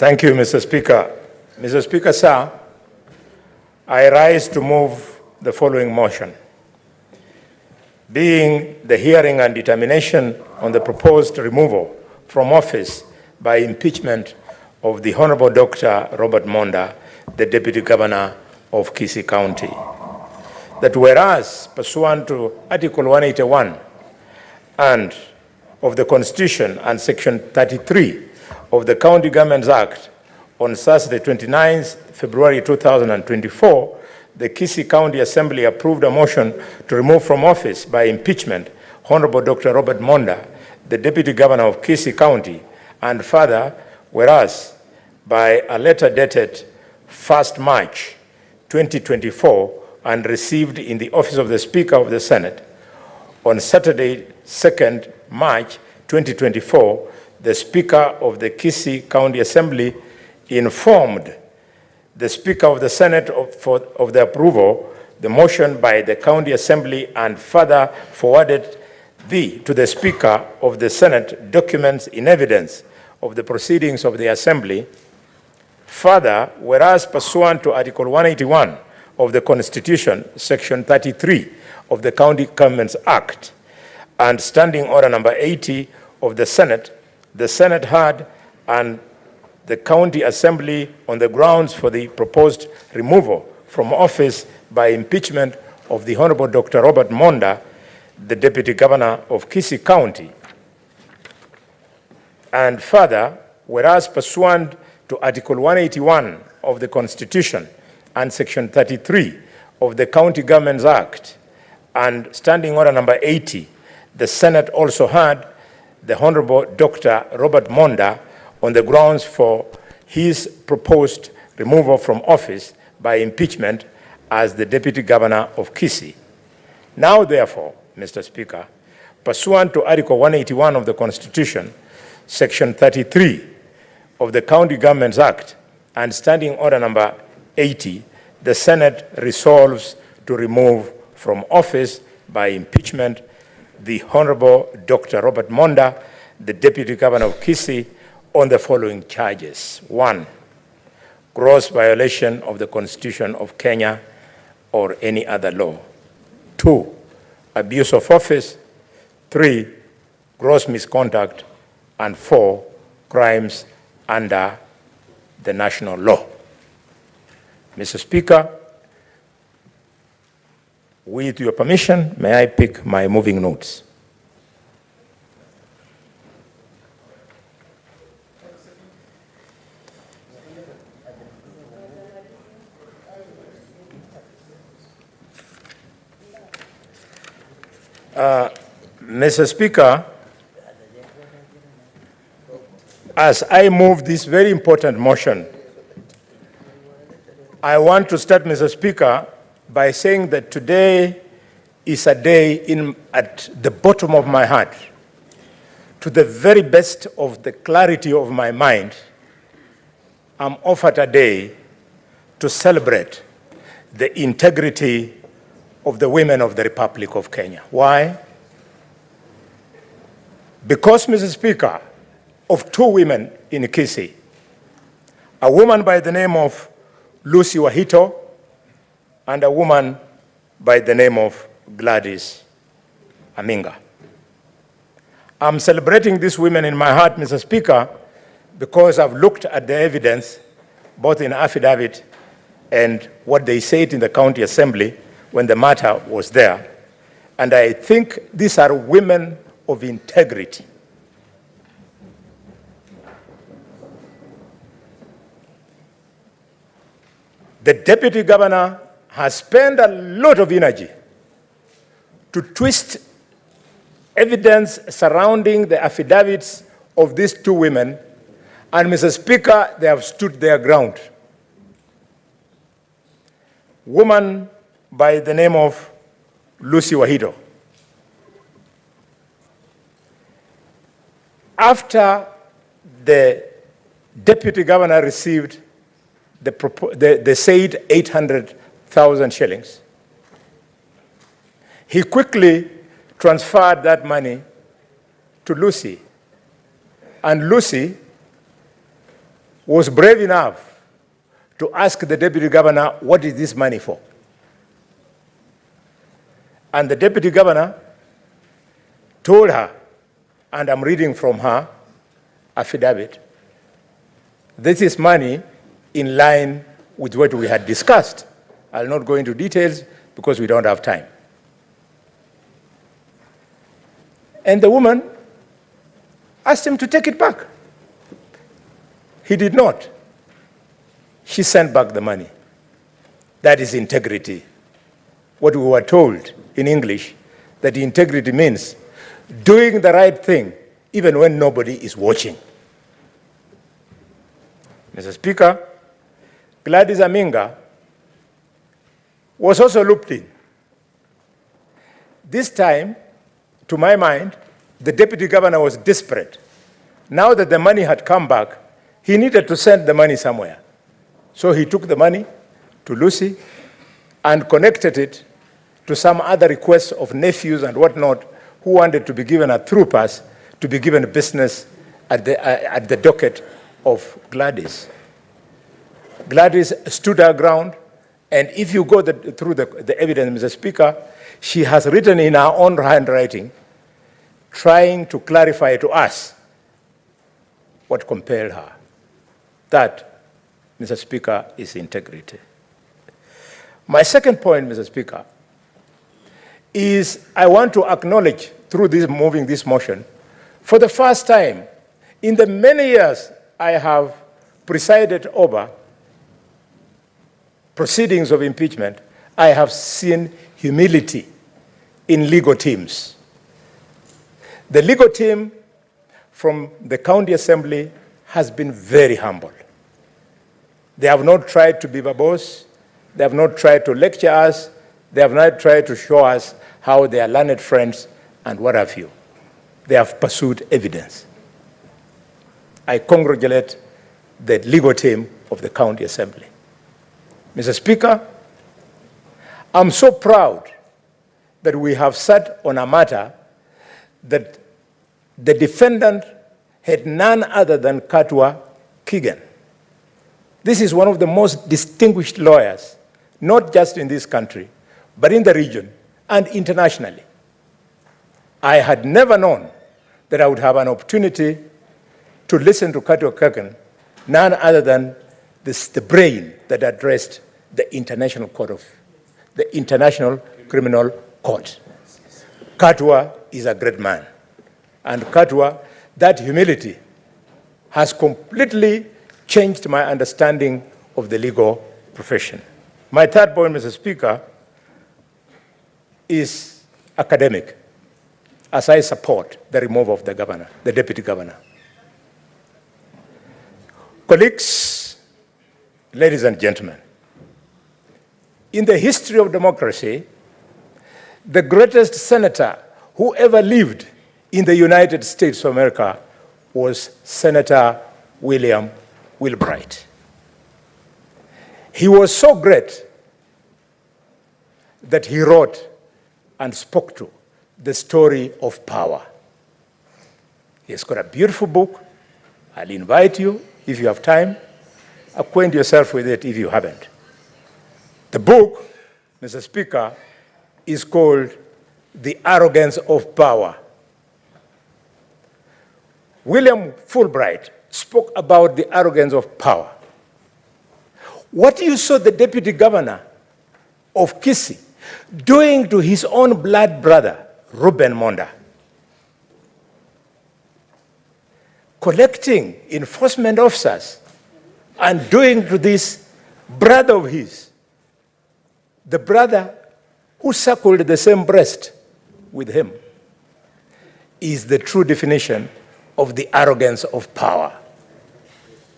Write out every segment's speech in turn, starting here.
Thank you, Mr. Speaker. Mr. Speaker, sir, I rise to move the following motion. Being the hearing and determination on the proposed removal from office by impeachment of the Honorable Dr. Robert Monda, the Deputy Governor of Kisii County, that whereas pursuant to Article 181 and of the Constitution and Section 33 of the County Governments Act, on Thursday, 29th February 2024, the Kisii County Assembly approved a motion to remove from office by impeachment Honorable Dr. Robert Monda, the Deputy Governor of Kisii County, and further, whereas by a letter dated 1st March 2024 and received in the office of the Speaker of the Senate, on Saturday, 2nd March 2024, the Speaker of the Kisii County Assembly informed the Speaker of the Senate of the approval, the motion by the County Assembly, and further forwarded to the Speaker of the Senate documents in evidence of the proceedings of the Assembly. Further, whereas pursuant to Article 181 of the Constitution, Section 33 of the County Governments Act, and Standing Order Number 80 of the Senate heard and the County Assembly on the grounds for the proposed removal from office by impeachment of the Honorable Dr. Robert Monda, the Deputy Governor of Kisii County. And further, whereas pursuant to Article 181 of the Constitution and Section 33 of the County Governments Act and Standing Order Number 80, the Senate also heard the Honorable Dr. Robert Monda on the grounds for his proposed removal from office by impeachment as the Deputy Governor of Kisii. Now, therefore, Mr. Speaker, pursuant to Article 181 of the Constitution, Section 33 of the County Governments Act, and Standing Order Number 80, the Senate resolves to remove from office by impeachment the Honorable Dr. Robert Monda, the Deputy Governor of Kisii, on the following charges. 1, gross violation of the Constitution of Kenya or any other law. 2, abuse of office. 3, gross misconduct. And 4, crimes under the national law. Mr. Speaker, with your permission, may I pick my moving notes? Mr. Speaker, as I move this very important motion, I want to start, Mr. Speaker, by saying that today is a day at the bottom of my heart, to the very best of the clarity of my mind, I'm offered a day to celebrate the integrity of the women of the Republic of Kenya. Why? Because, Mr. Speaker, of 2 women in Kisii, a woman by the name of Lucy Wahito and a woman by the name of Gladys Aminga. I'm celebrating these women in my heart, Mr. Speaker, because I've looked at the evidence, both in affidavit and what they said in the County Assembly when the matter was there. And I think these are women of integrity. The Deputy Governor has spent a lot of energy to twist evidence surrounding the affidavits of these 2 women, and Mr. Speaker, they have stood their ground. Woman by the name of Lucy Wahito. After the Deputy Governor received the said 800,000 shillings, he quickly transferred that money to Lucy. And Lucy was brave enough to ask the deputy governor, what is this money for? And the deputy governor told her, and I'm reading from her affidavit, this is money in line with what we had discussed. I'll not go into details because we don't have time. And the woman asked him to take it back. He did not. She sent back the money. That is integrity. What we were told in English, that integrity means doing the right thing even when nobody is watching. Mr. Speaker, Gladys Aminga was also looped in. This time, to my mind, the deputy governor was desperate. Now that the money had come back, he needed to send the money somewhere. So he took the money to Lucy and connected it to some other requests of nephews and whatnot who wanted to be given a through pass to be given business at the docket of Gladys. Gladys stood her ground, and if you go through the evidence, Mr. Speaker, she has written in her own handwriting, trying to clarify to us what compelled her. That, Mr. Speaker, is integrity. My second point, Mr. Speaker, is I want to acknowledge through this moving this motion, for the first time in the many years I have presided over proceedings of impeachment, I have seen humility in legal teams. The legal team from the county assembly has been very humble. They have not tried to be verbose. They have not tried to lecture us. They have not tried to show us how they are learned friends and what have you. They have pursued evidence. I congratulate the legal team of the county assembly. Mr. Speaker, I'm so proud that we have sat on a matter that the defendant had none other than Katwa Kigen. This is one of the most distinguished lawyers, not just in this country, but in the region and internationally. I had never known that I would have an opportunity to listen to Katwa Kigen, none other than the brain that addressed the International Criminal Court. Katwa is a great man. And Katwa, that humility has completely changed my understanding of the legal profession. My third point, Mr. Speaker, is academic, as I support the removal of the governor, the deputy governor. Colleagues, ladies and gentlemen, in the history of democracy, the greatest senator who ever lived in the United States of America was Senator William Wilbright. He was so great that he wrote and spoke to the story of power. He has got a beautiful book. I'll invite you, if you have time, acquaint yourself with it if you haven't. The book, Mr. Speaker, is called The Arrogance of Power. William Fulbright spoke about the arrogance of power. What you saw the deputy governor of Kisii doing to his own blood brother, Reuben Monda, collecting enforcement officers and doing to this brother of his, the brother who suckled the same breast with him, is the true definition of the arrogance of power.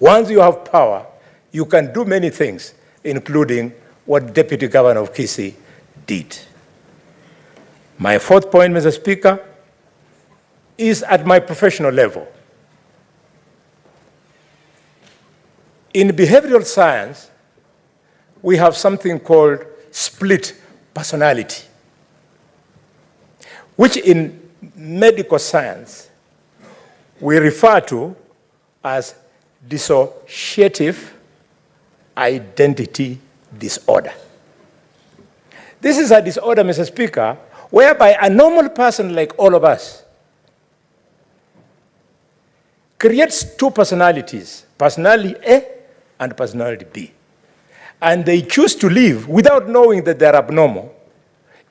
Once you have power, you can do many things, including what Deputy Governor of Kisii did. My fourth point, Mr. Speaker, is at my professional level. In behavioral science, we have something called split personality, which in medical science we refer to as dissociative identity disorder. This is a disorder, Mr. Speaker, whereby a normal person like all of us creates two personalities, personality A and personality B. And they choose to live without knowing that they're abnormal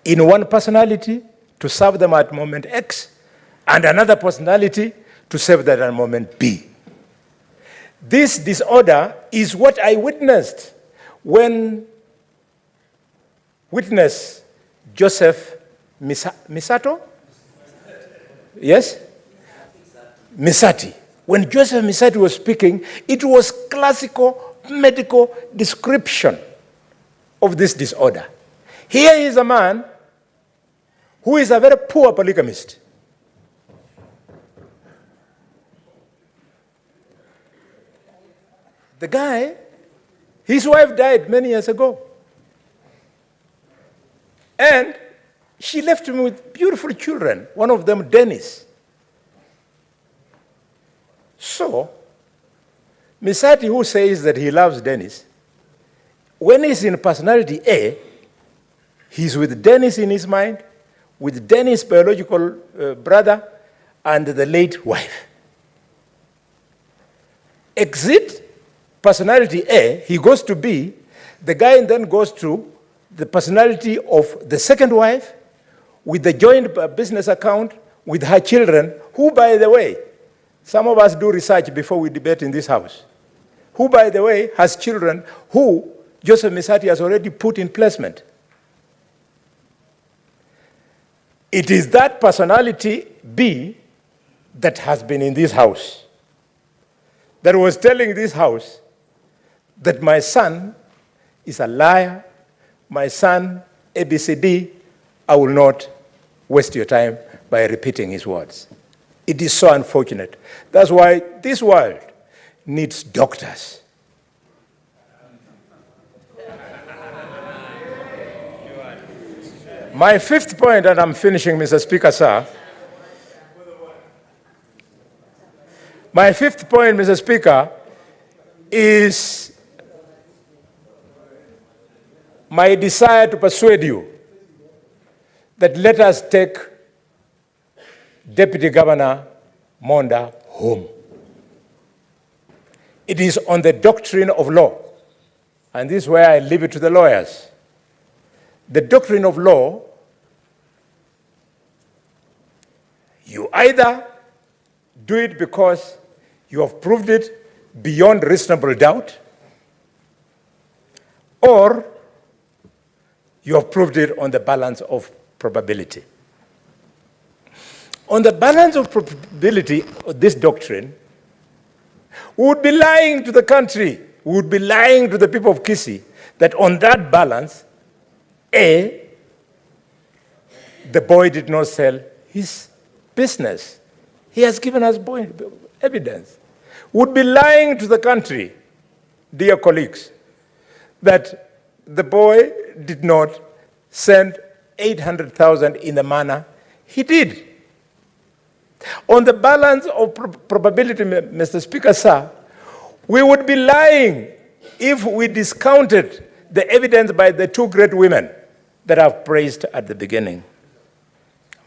in one personality to serve them at moment X and another personality to serve them at moment B. This disorder is what I witnessed when witness Joseph Misato? Yes? Misati. When Joseph Misati was speaking, it was classical medical description of this disorder. Here is a man who is a very poor polygamist. The guy, his wife died many years ago. And she left him with beautiful children, one of them Dennis. So, Misati, who says that he loves Dennis, when he's in personality A, he's with Dennis in his mind, with Dennis' biological brother, and the late wife. Exit personality A, he goes to B, the guy then goes to the personality of the second wife, with the joint business account, with her children, who, by the way, some of us do research before we debate in this house, who, by the way, has children who Joseph Misati has already put in placement. It is that personality B that has been in this house, that was telling this house that my son is a liar, my son, ABCD, I will not waste your time by repeating his words. It is so unfortunate. That's why this world needs doctors. My fifth point, and I'm finishing, Mr. Speaker, sir. My fifth point, Mr. Speaker, is my desire to persuade you that let us take Deputy Governor Monda home. It is on the doctrine of law, and this is where I leave it to the lawyers. The doctrine of law, you either do it because you have proved it beyond reasonable doubt, or you have proved it on the balance of probability. On the balance of probability of this doctrine, we would be lying to the country, we would be lying to the people of Kisii, that on that balance, A, the boy did not sell his business. He has given us evidence. We would be lying to the country, dear colleagues, that the boy did not send 800,000 in the manner he did. On the balance of probability, Mr. Speaker, sir, we would be lying if we discounted the evidence by the two great women that I've praised at the beginning.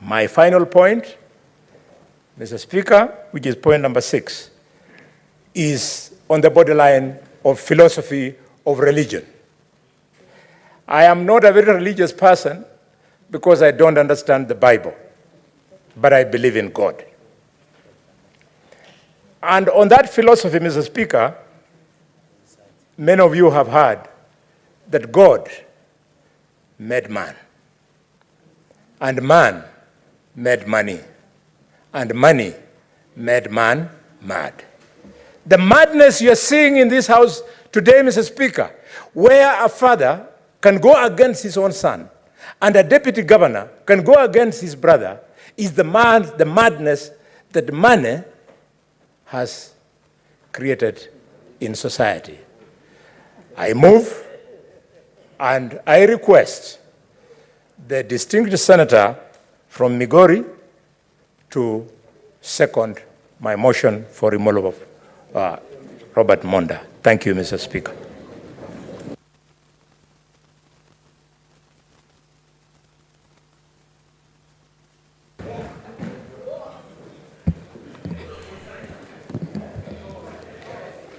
My final point, Mr. Speaker, which is point number 6, is on the borderline of philosophy of religion. I am not a very religious person because I don't understand the Bible, but I believe in God. And on that philosophy, Mr. Speaker, many of you have heard that God made man, and man made money, and money made man mad. The madness you're seeing in this house today, Mr. Speaker, where a father can go against his own son, and a deputy governor can go against his brother, is the madness that money has created in society. I move and I request the distinguished senator from Migori to second my motion for removal of Robert Monda. Thank you, Mr. Speaker.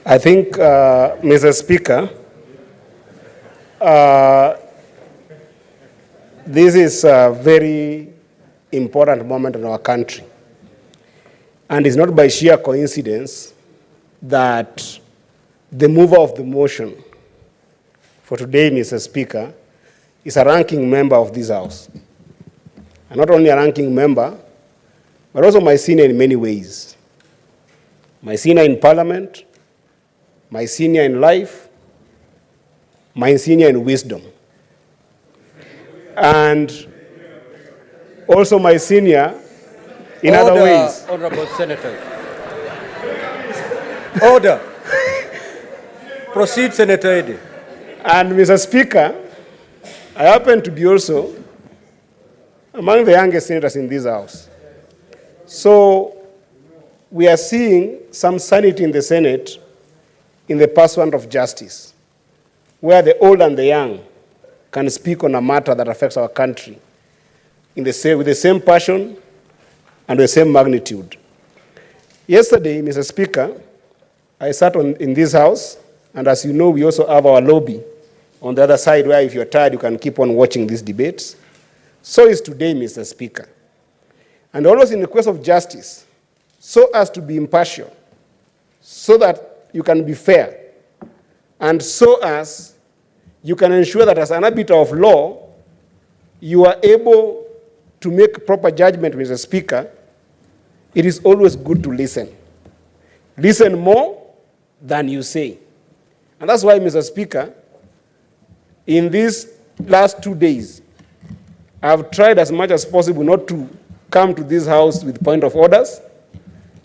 I think, Mr. Speaker, this is a very important moment in our country. And it's not by sheer coincidence that the mover of the motion for today, Mr. Speaker, is a ranking member of this House. And not only a ranking member, but also my senior in many ways. My senior in Parliament, my senior in life, my senior in wisdom. And also my senior in other ways. Honorable Senator. Order. Proceed, Senator Eddy. And Mr. Speaker, I happen to be also among the youngest senators in this House. So we are seeing some sanity in the Senate in the pursuit of justice, where the old and the young can speak on a matter that affects our country with the same passion and the same magnitude. Yesterday, Mr. Speaker, I sat in this House, and as you know, we also have our lobby on the other side, where if you're tired, you can keep on watching these debates. So is today, Mr. Speaker. And always in the quest of justice, so as to be impartial, so that you can be fair, and so as you can ensure that as an arbiter of law, you are able to make proper judgment, Mr. Speaker. It is always good to listen. Listen more than you say. And that's why, Mr. Speaker, in these last 2 days, I've tried as much as possible not to come to this House with point of orders,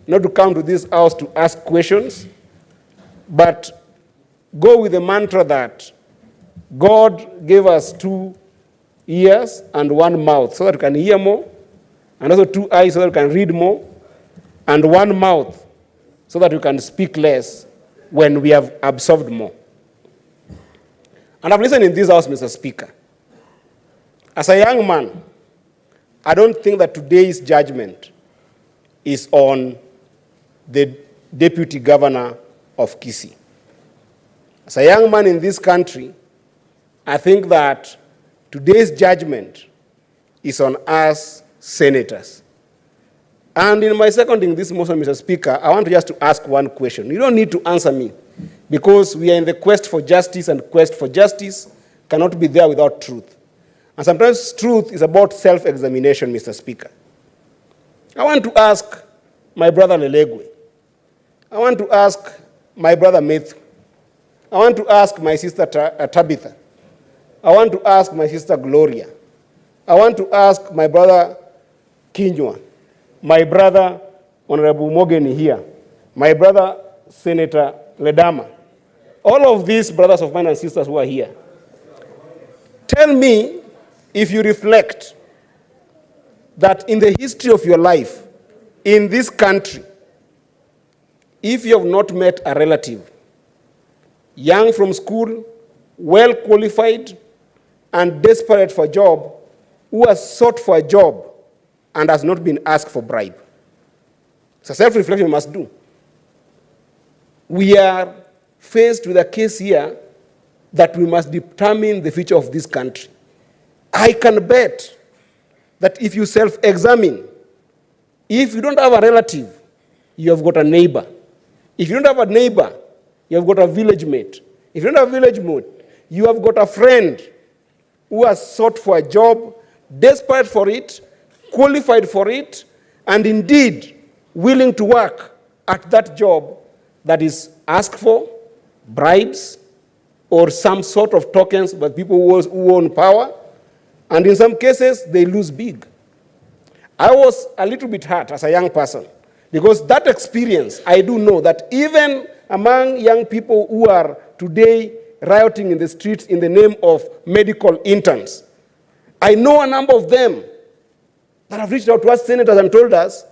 not to come to this House to ask questions, but go with the mantra that God gave us 2 ears and 1 mouth so that we can hear more, and also 2 eyes so that we can read more, and 1 mouth so that we can speak less when we have absorbed more. And I've listened in this House, Mr. Speaker. As a young man, I don't think that today's judgment is on the Deputy Governor of Kisii. As a young man in this country, I think that today's judgment is on us senators. And in my seconding this motion, Mr. Speaker, I want just to ask one question. You don't need to answer me, because we are in the quest for justice, and quest for justice cannot be there without truth. And sometimes truth is about self-examination, Mr. Speaker. I want to ask my brother Lelegwe. I want to ask my brother Matthew. I want to ask my sister Tabitha. I want to ask my sister Gloria. I want to ask my brother Kinywa, my brother Honorable Mogeni here, my brother Senator Ledama, all of these brothers of mine and sisters who are here. Tell me, if you reflect, that in the history of your life, in this country, if you have not met a relative, young from school, well qualified, and desperate for a job, who has sought for a job and has not been asked for bribe. It's a self-reflection we must do. We are faced with a case here that we must determine the future of this country. I can bet that if you self-examine, if you don't have a relative, you have got a neighbor. If you don't have a neighbor, you have got a village mate. If you don't have a village mate, you have got a friend who has sought for a job, desperate for it, qualified for it, and indeed willing to work at that job that is asked for, bribes, or some sort of tokens by people who own power, and in some cases, they lose big. I was a little bit hurt as a young person, because that experience, I do know that even among young people who are today rioting in the streets in the name of medical interns, I know a number of them that have reached out to us senators and told us,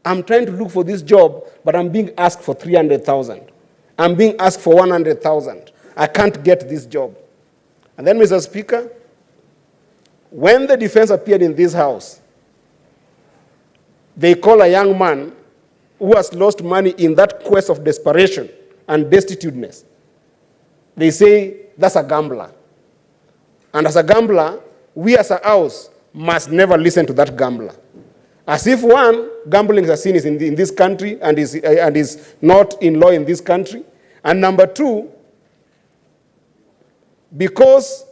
I'm trying to look for this job, but I'm being asked for 300,000. I'm being asked for 100,000. I can't get this job. And then, Mr. Speaker, when the defense appeared in this house, they call a young man who has lost money in that quest of desperation and destituteness. They say that's a gambler. And as a gambler, we as a house must never listen to that gambler. As if one, gambling is a sin in this country and is not in law in this country. And number two, because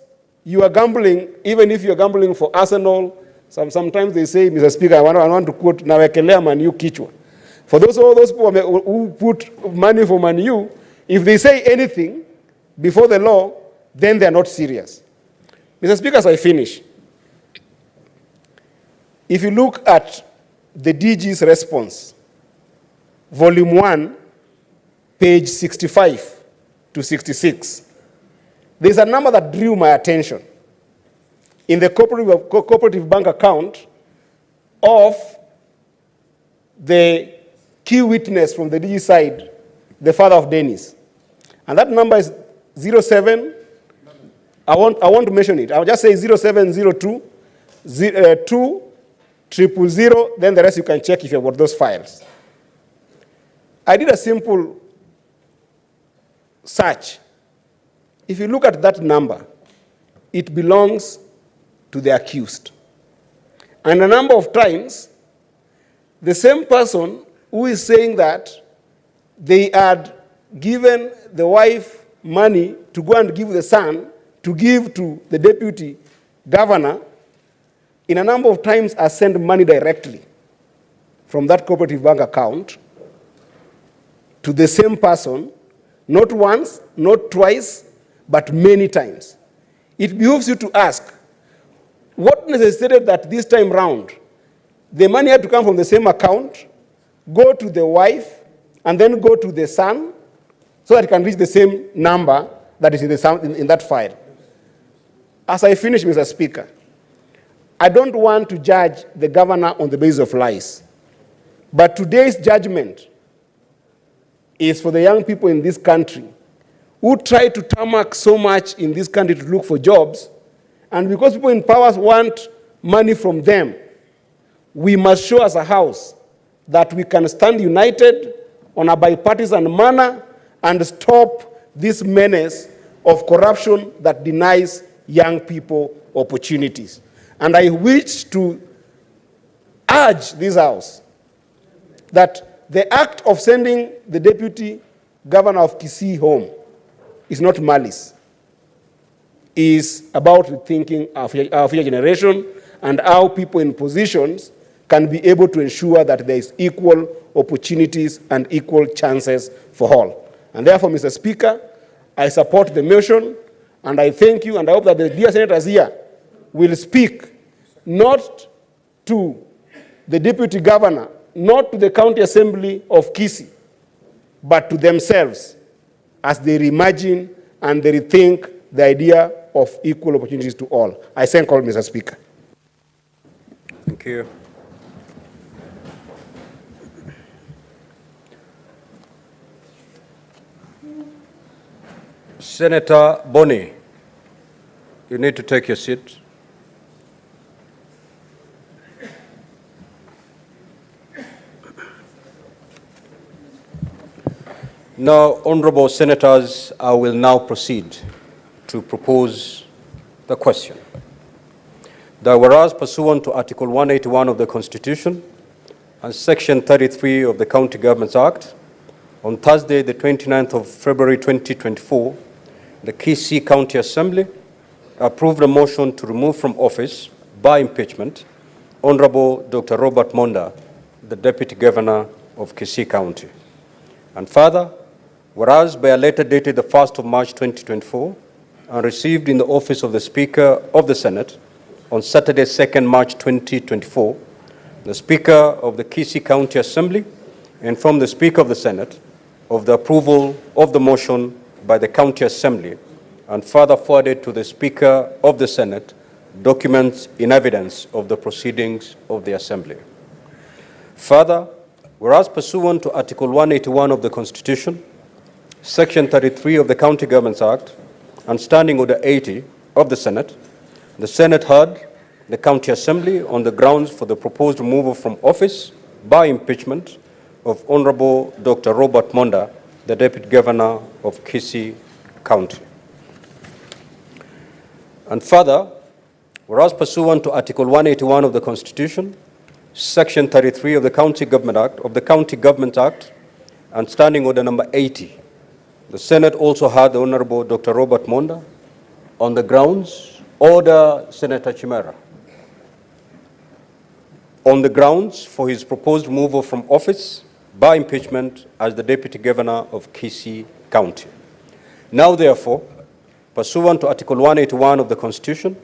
you are gambling, even if you are gambling for Arsenal, sometimes they say, Mr. Speaker, I want to quote, nawekelea Man U kichwa. For all those people who put money for Man U, if they say anything before the law, then they are not serious. Mr. Speaker, as I finish, if you look at the DG's response, volume 1, page 65 to 66, there's a number that drew my attention. In the cooperative bank account of the key witness from the DG side, the father of Dennis. And that number is 07, I want to mention it. I'll just say 0702 2 000, then the rest you can check if you've got those files. I did a simple search. If you look at that number, it belongs to the accused. And a number of times, the same person who is saying that they had given the wife money to go and give the son to give to the deputy governor, in a number of times has sent money directly from that cooperative bank account to the same person, not once, not twice, but many times. It behooves you to ask, what necessitated that this time round, the money had to come from the same account, go to the wife, and then go to the son, so that it can reach the same number that is in that file. As I finish, Mr. Speaker, I don't want to judge the governor on the basis of lies. But today's judgment is for the young people in this country who try to tarmac so much in this country to look for jobs, and because people in power want money from them, we must show as a house that we can stand united on a bipartisan manner and stop this menace of corruption that denies young people opportunities. And I wish to urge this house that the act of sending the deputy governor of Kisii home is not malice. It is about rethinking our future generation and how people in positions can be able to ensure that there is equal opportunities and equal chances for all. And therefore, Mr. Speaker, I support the motion, and I thank you, and I hope that the dear senators here will speak not to the deputy governor, not to the county assembly of Kisii, but to themselves as they reimagine and they rethink the idea of equal opportunities to all. I thank all, Mr. Speaker. Thank you. Senator Boni, you need to take your seat. Now, honorable senators, I will now proceed to propose the question. That whereas pursuant to Article 181 of the Constitution and Section 33 of the County Governments Act, on Thursday, the 29th of February 2024, the Kisii County Assembly approved a motion to remove from office by impeachment Honorable Dr. Robert Monda, the Deputy Governor of Kisii County. And further, whereas by a letter dated the 1st of March 2024 and received in the office of the Speaker of the Senate on Saturday, 2nd March 2024, the Speaker of the Kisii County Assembly informed the Speaker of the Senate of the approval of the motion by the County Assembly and further forwarded to the Speaker of the Senate documents in evidence of the proceedings of the Assembly. Further, whereas pursuant to Article 181 of the Constitution Section 33 of the County Governments Act, and Standing Order 80 of the Senate heard the County Assembly on the grounds for the proposed removal from office by impeachment of Honorable Dr. Robert Monda, the Deputy Governor of Kisii County. And further, whereas pursuant to Article 181 of the Constitution, Section 33 of the County Government Act, and Standing Order number 80, the Senate also heard the Honorable Dr. Robert Monda on the grounds, order Senator Chimera, on the grounds for his proposed removal from office by impeachment as the Deputy Governor of Kisii County. Now, therefore, pursuant to Article 181 of the Constitution,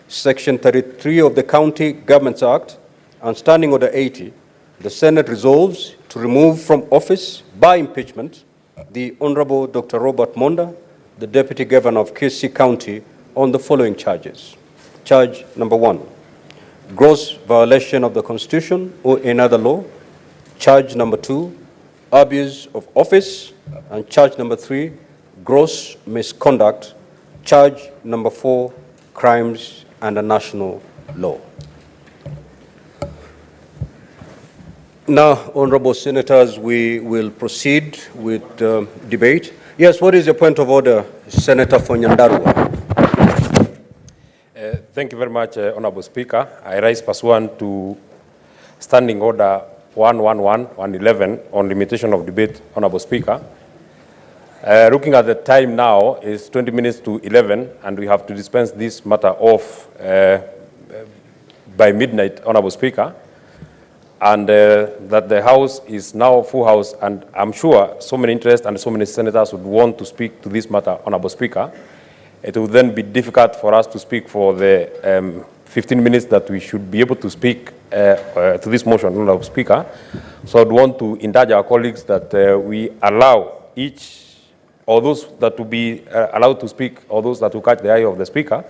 Section 33 of the County Governments Act, and Standing Order 80, the Senate resolves to remove from office by impeachment the Honorable Dr. Robert Monda, the Deputy Governor of Kisii County, on the following charges. Charge number 1, gross violation of the Constitution or another law. Charge number 2, abuse of office. And charge number 3, gross misconduct. Charge number 4, crimes under national law. Now, honorable senators, we will proceed with debate. Yes, what is your point of order, Senator for Nyandarua? Thank you very much, Honorable Speaker. I rise pursuant to Standing Order 111 on limitation of debate, Honorable Speaker. Looking at the time now, it's 20 minutes to 11, and we have to dispense this matter off by midnight, Honorable Speaker. And that the House is now full House, and I'm sure so many interests and so many senators would want to speak to this matter, Honorable Speaker. It will then be difficult for us to speak for the 15 minutes that we should be able to speak to this motion, Honorable Speaker. So I'd want to indulge our colleagues that we allow each, or those that will be allowed to speak, or those that will catch the eye of the Speaker,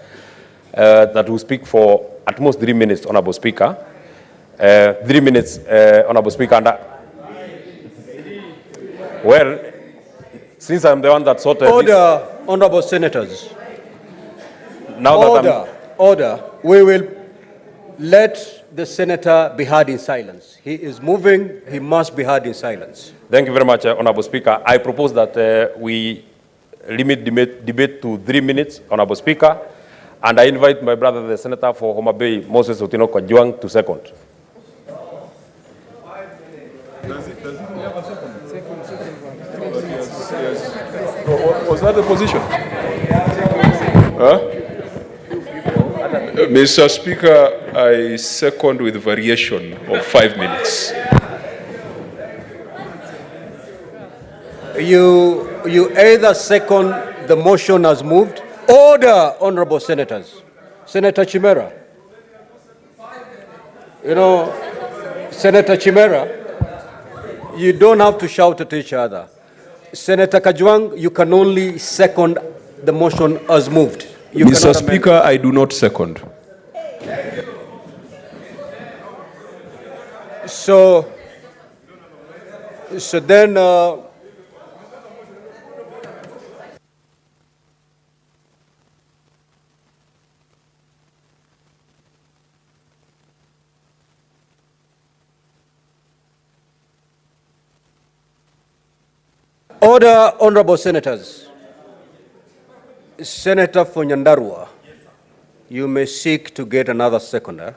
that will speak for at most 3 minutes, Honorable Speaker. 3 minutes, Honorable Speaker. And, well, since I'm the one that sorted order, honorable senators. Now Order. We will let the senator be heard in silence. He is moving. He must be heard in silence. Thank you very much, Honorable Speaker. I propose that we limit debate to 3 minutes, Honorable Speaker, and I invite my brother, the Senator for Homa Bay, Moses Otieno Kajwang, to second. Does he have a second? Was that the position? Huh? Mr. Speaker, I second with variation of 5 minutes. You either second the motion as moved. Order, honorable senators. Senator Chimera. You know, Senator Chimera, you don't have to shout at each other. Senator Kajwang, you can only second the motion as moved. You Mr. Speaker, I do not second. So then, order, honorable senators. Senator for Nyandarua, you may seek to get another seconder.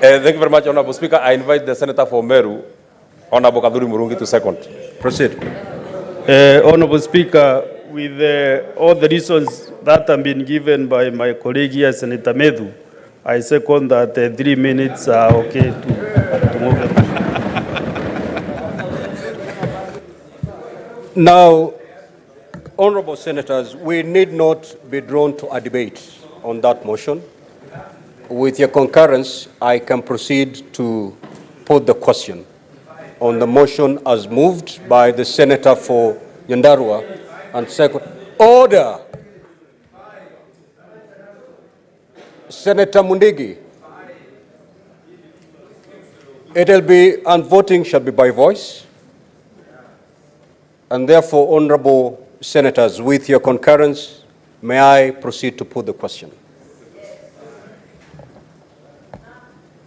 Thank you very much, Honorable Speaker. I invite the Senator for Meru, Honorable Kaduri Murungi, to second. Proceed. Honorable Speaker, with all the reasons that have been given by my colleague here, Senator Medhu, I second that 3 minutes are okay to move it. Now, honorable senators, we need not be drawn to a debate on that motion. With your concurrence, I can proceed to put the question on the motion as moved by the Senator for Nyandarua and second. Order. Senator Mundigi. And voting shall be by voice. And therefore, honorable senators, with your concurrence, may I proceed to put the question?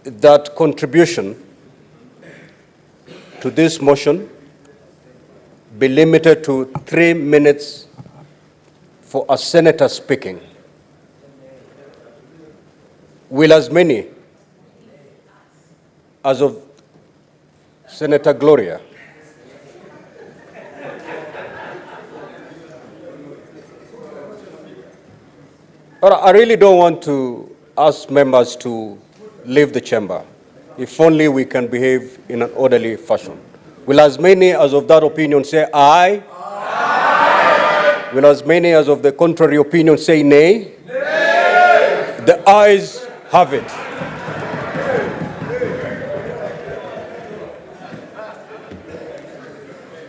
That contribution to this motion be limited to 3 minutes for a senator speaking. Will as many as of Senator Gloria? I really don't want to ask members to leave the chamber, if only we can behave in an orderly fashion. Will as many as of that opinion say aye? Aye. Will as many as of the contrary opinion say nay? Nay. The ayes have it.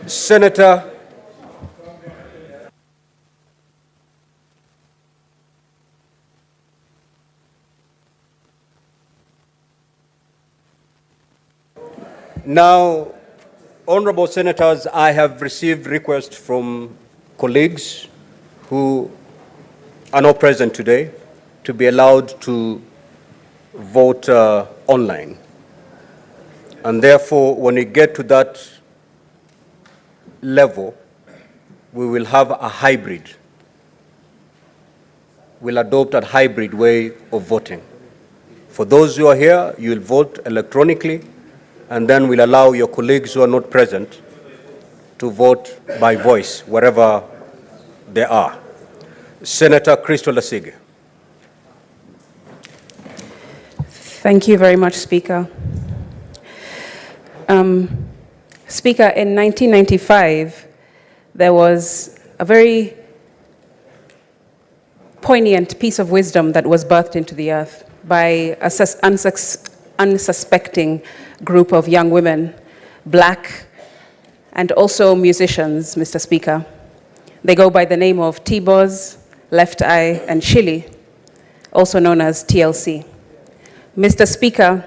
Senator Now, honorable senators, I have received requests from colleagues who are not present today to be allowed to vote online. And therefore, when we get to that level, we will have a hybrid. We'll adopt a hybrid way of voting. For those who are here, you will vote electronically, and then we'll allow your colleagues who are not present to vote by voice, wherever they are. Senator Crystal Asige. Thank you very much, Speaker. Speaker, in 1995, there was a very poignant piece of wisdom that was birthed into the earth by a unsuspecting group of young women, black, and also musicians, Mr. Speaker. They go by the name of T-Boz, Left Eye, and Chili, also known as TLC. Mr. Speaker,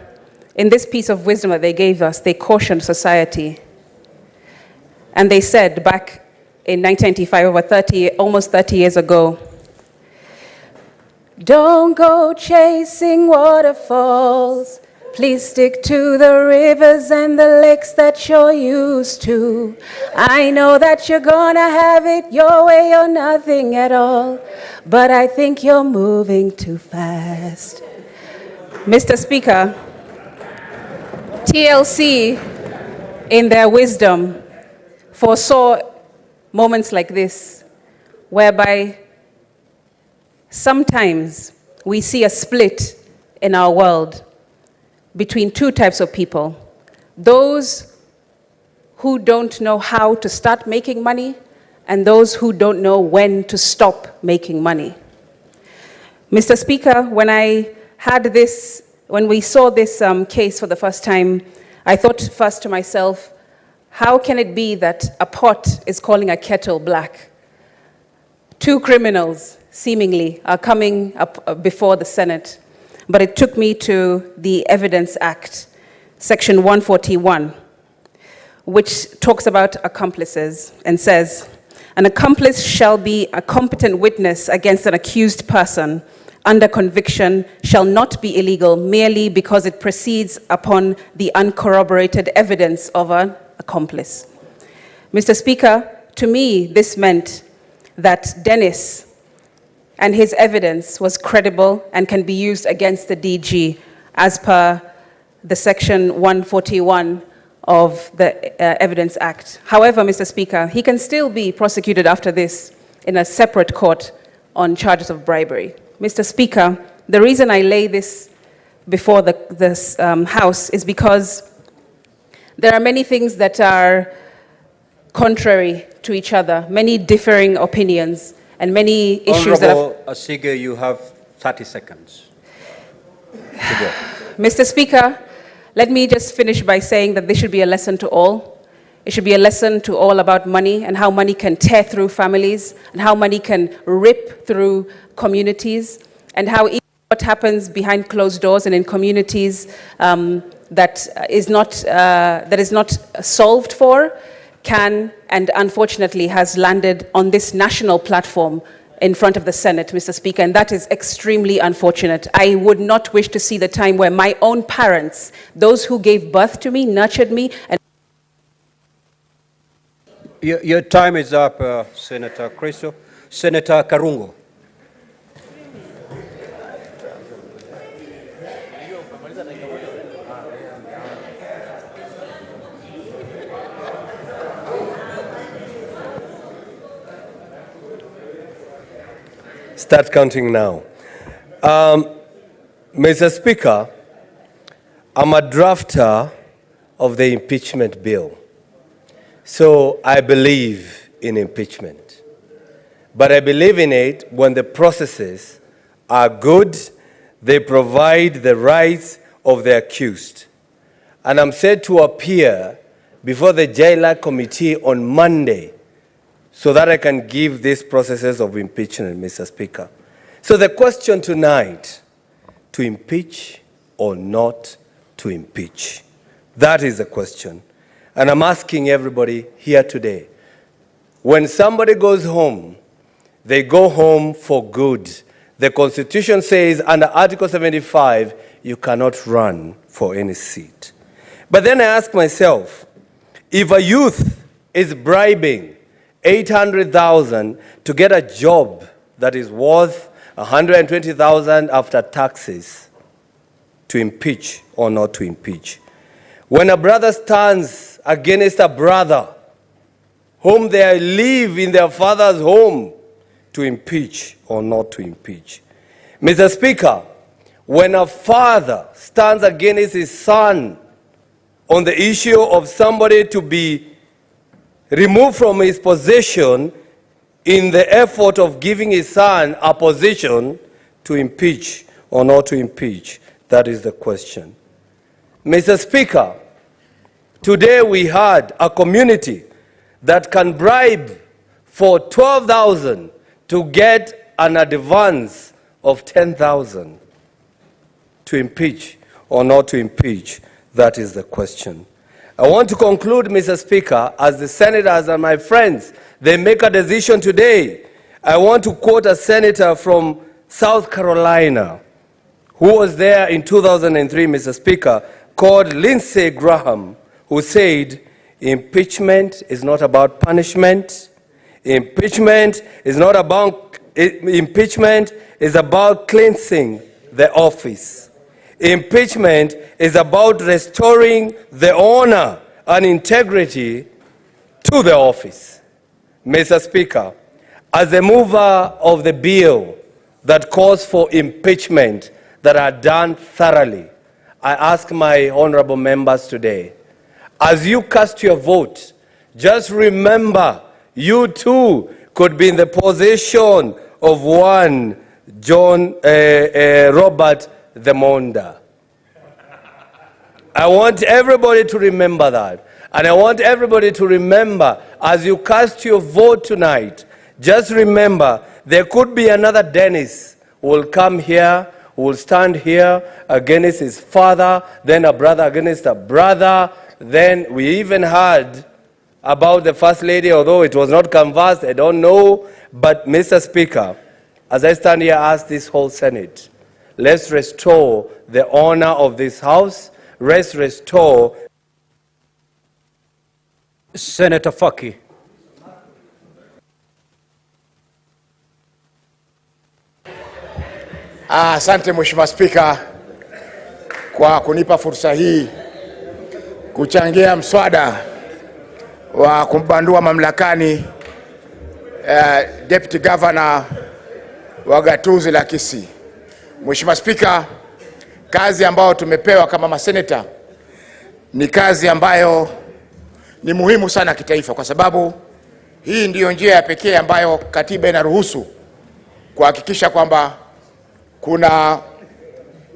in this piece of wisdom that they gave us, they cautioned society. And they said back in 1995, almost 30 years ago, don't go chasing waterfalls. Please stick to the rivers and the lakes that you're used to. I know that you're gonna have it your way or nothing at all, but I think you're moving too fast. Mr. Speaker, TLC, in their wisdom, foresaw moments like this, whereby sometimes we see a split in our world between two types of people. Those who don't know how to start making money and those who don't know when to stop making money. Mr. Speaker, when we saw this case for the first time, I thought first to myself, how can it be that a pot is calling a kettle black? Two criminals, seemingly, are coming up before the Senate. But it took me to the Evidence Act, Section 141, which talks about accomplices and says, an accomplice shall be a competent witness against an accused person under conviction shall not be illegal merely because it proceeds upon the uncorroborated evidence of an accomplice. Mr. Speaker, to me, this meant that Dennis and his evidence was credible and can be used against the DG as per the Section 141 of the Evidence Act. However, Mr. Speaker, he can still be prosecuted after this in a separate court on charges of bribery. Mr. Speaker, the reason I lay this before this House is because there are many things that are contrary to each other, many differing opinions, and many issues that Honorable Asige, you have 30 seconds to go. Mr. Speaker, let me just finish by saying that this should be a lesson to all. It should be a lesson to all about money and how money can tear through families and how money can rip through communities and how even what happens behind closed doors and in communities that is not solved for can and unfortunately has landed on this national platform in front of the Senate, Mr. Speaker, and that is extremely unfortunate. I would not wish to see the time where my own parents, those who gave birth to me, nurtured me, and Your time is up, Senator Kristo. Senator Karungo. Start counting now. Mr. Speaker, I'm a drafter of the impeachment bill. So I believe in impeachment. But I believe in it when the processes are good, they provide the rights of the accused. And I'm set to appear before the Jailer Committee on Monday so that I can give these processes of impeachment, Mr. Speaker. So the question tonight, to impeach or not to impeach? That is the question. And I'm asking everybody here today, when somebody goes home, they go home for good. The Constitution says under Article 75, you cannot run for any seat. But then I ask myself, if a youth is bribing 800,000 to get a job that is worth 120,000 after taxes, to impeach or not to impeach? When a brother stands against a brother whom they live in their father's home, to impeach or not to impeach? Mr. Speaker, when a father stands against his son on the issue of somebody to be removed from his position in the effort of giving his son a position, to impeach or not to impeach? That is the question. Mr. Speaker, today we had a community that can bribe for 12,000 to get an advance of 10,000. To impeach or not to impeach? That is the question. I want to conclude, Mr. Speaker, as the senators and my friends, they make a decision today. I want to quote a senator from South Carolina who was there in 2003, Mr. Speaker, called Lindsey Graham, who said, impeachment is not about punishment. Impeachment is about cleansing the office. Impeachment is about restoring the honor and integrity to the office. Mr. Speaker, as a mover of the bill that calls for impeachment that are done thoroughly, I ask my honorable members today, as you cast your vote, just remember you too could be in the position of one Robert the Monda. I want everybody to remember that. And I want everybody to remember, as you cast your vote tonight, just remember there could be another Dennis who will come here, who will stand here against his father, then a brother against a brother. Then we even heard about the First Lady, although it was not canvassed, I don't know. But Mr. Speaker, as I stand here, I ask this whole Senate, let's restore the honor of this House. Let's restore. Senator Faki. Asante Mheshimiwa Spika kwa kunipa fursa hii kuchangia mswada wa kumbandua mamlakani Deputy Governor wa gatuzi la Kisii. Mheshimiwa Spika, kazi ambayo tumepewa kama maseneta ni kazi ambayo ni muhimu sana kitaifa, kwa sababu hii ndiyo njia ya pekee ambayo katiba inaruhusu kuhakikisha kwamba kuna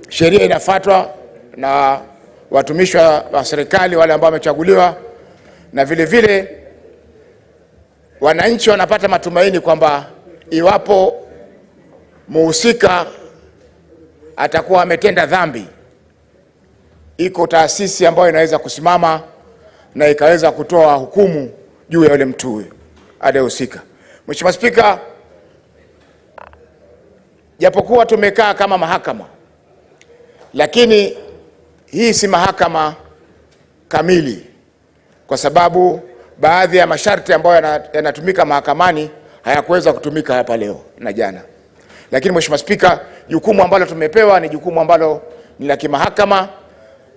sheria inafuatwa na watumishi wa serikali wale ambao wamechaguliwa, na vile vile wananchi wanapata matumaini kwamba iwapo muhusika atakuwa ametenda dhambi, iko taasisi ambayo inaweza kusimama na ikaweza kutoa hukumu juu ya yule mtu huyo aliyehusika. Mheshimiwa Spika, japokuwa tumekaa kama mahakama, lakini hii si mahakama kamili, kwa sababu baadhi ya masharti ambayo yanatumika mahakamani hayakuweza kutumika hapa leo na jana. Lakini Mheshimiwa Spika, jukumu ambalo tumepewa ni jukumu ambalo ni la kimahakama,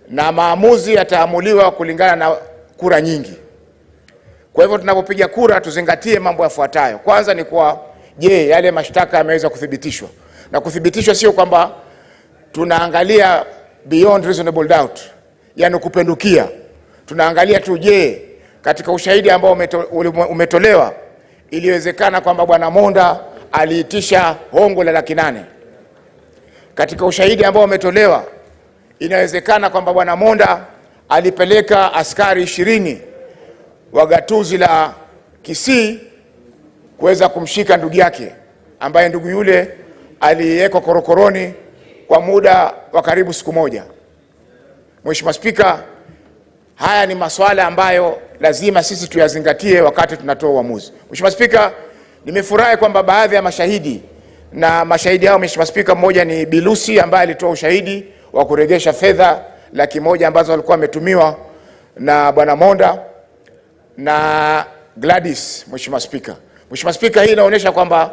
na maamuzi yataamuliwa kulingana na kura nyingi. Kwa hivyo tunapopiga kura tuzingatie mambo yafuatayo. Kwanza ni kwa je, yale mashtaka yameweza kuthibitishwa. Na kuthibitishwa sio kwamba tunaangalia beyond reasonable doubt, yani kupendukia. Tunaangalia tu je, katika ushahidi ambao umetolewa iliwezekana kwamba bwana Monda aliitisha hongo la Laki8. Katika ushahidi ambao umetolewa inawezekana kwamba bwana Monda alipeleka askari 20 wa gatuzi la Kisii kuweza kumshika ndugu yake, ambaye ndugu yule aliwekwa korokoroni kwa muda wa karibu siku moja. Mheshimiwa Spika, haya ni masuala ambayo lazima sisi tuyazingatie wakati tunatoa uamuzi. Mheshimiwa Spika, nimefurahi kwamba baadhi ya mashahidi, na mashahidi hao Mheshimiwa Spika, mmoja ni Bilusi ambaye alitoa ushahidi wa kuregesha fedha Laki1 ambazo walikuwa wametumiwa na bwana Monda, na Gladys. Mheshimiwa Spika, hii inaonyesha kwamba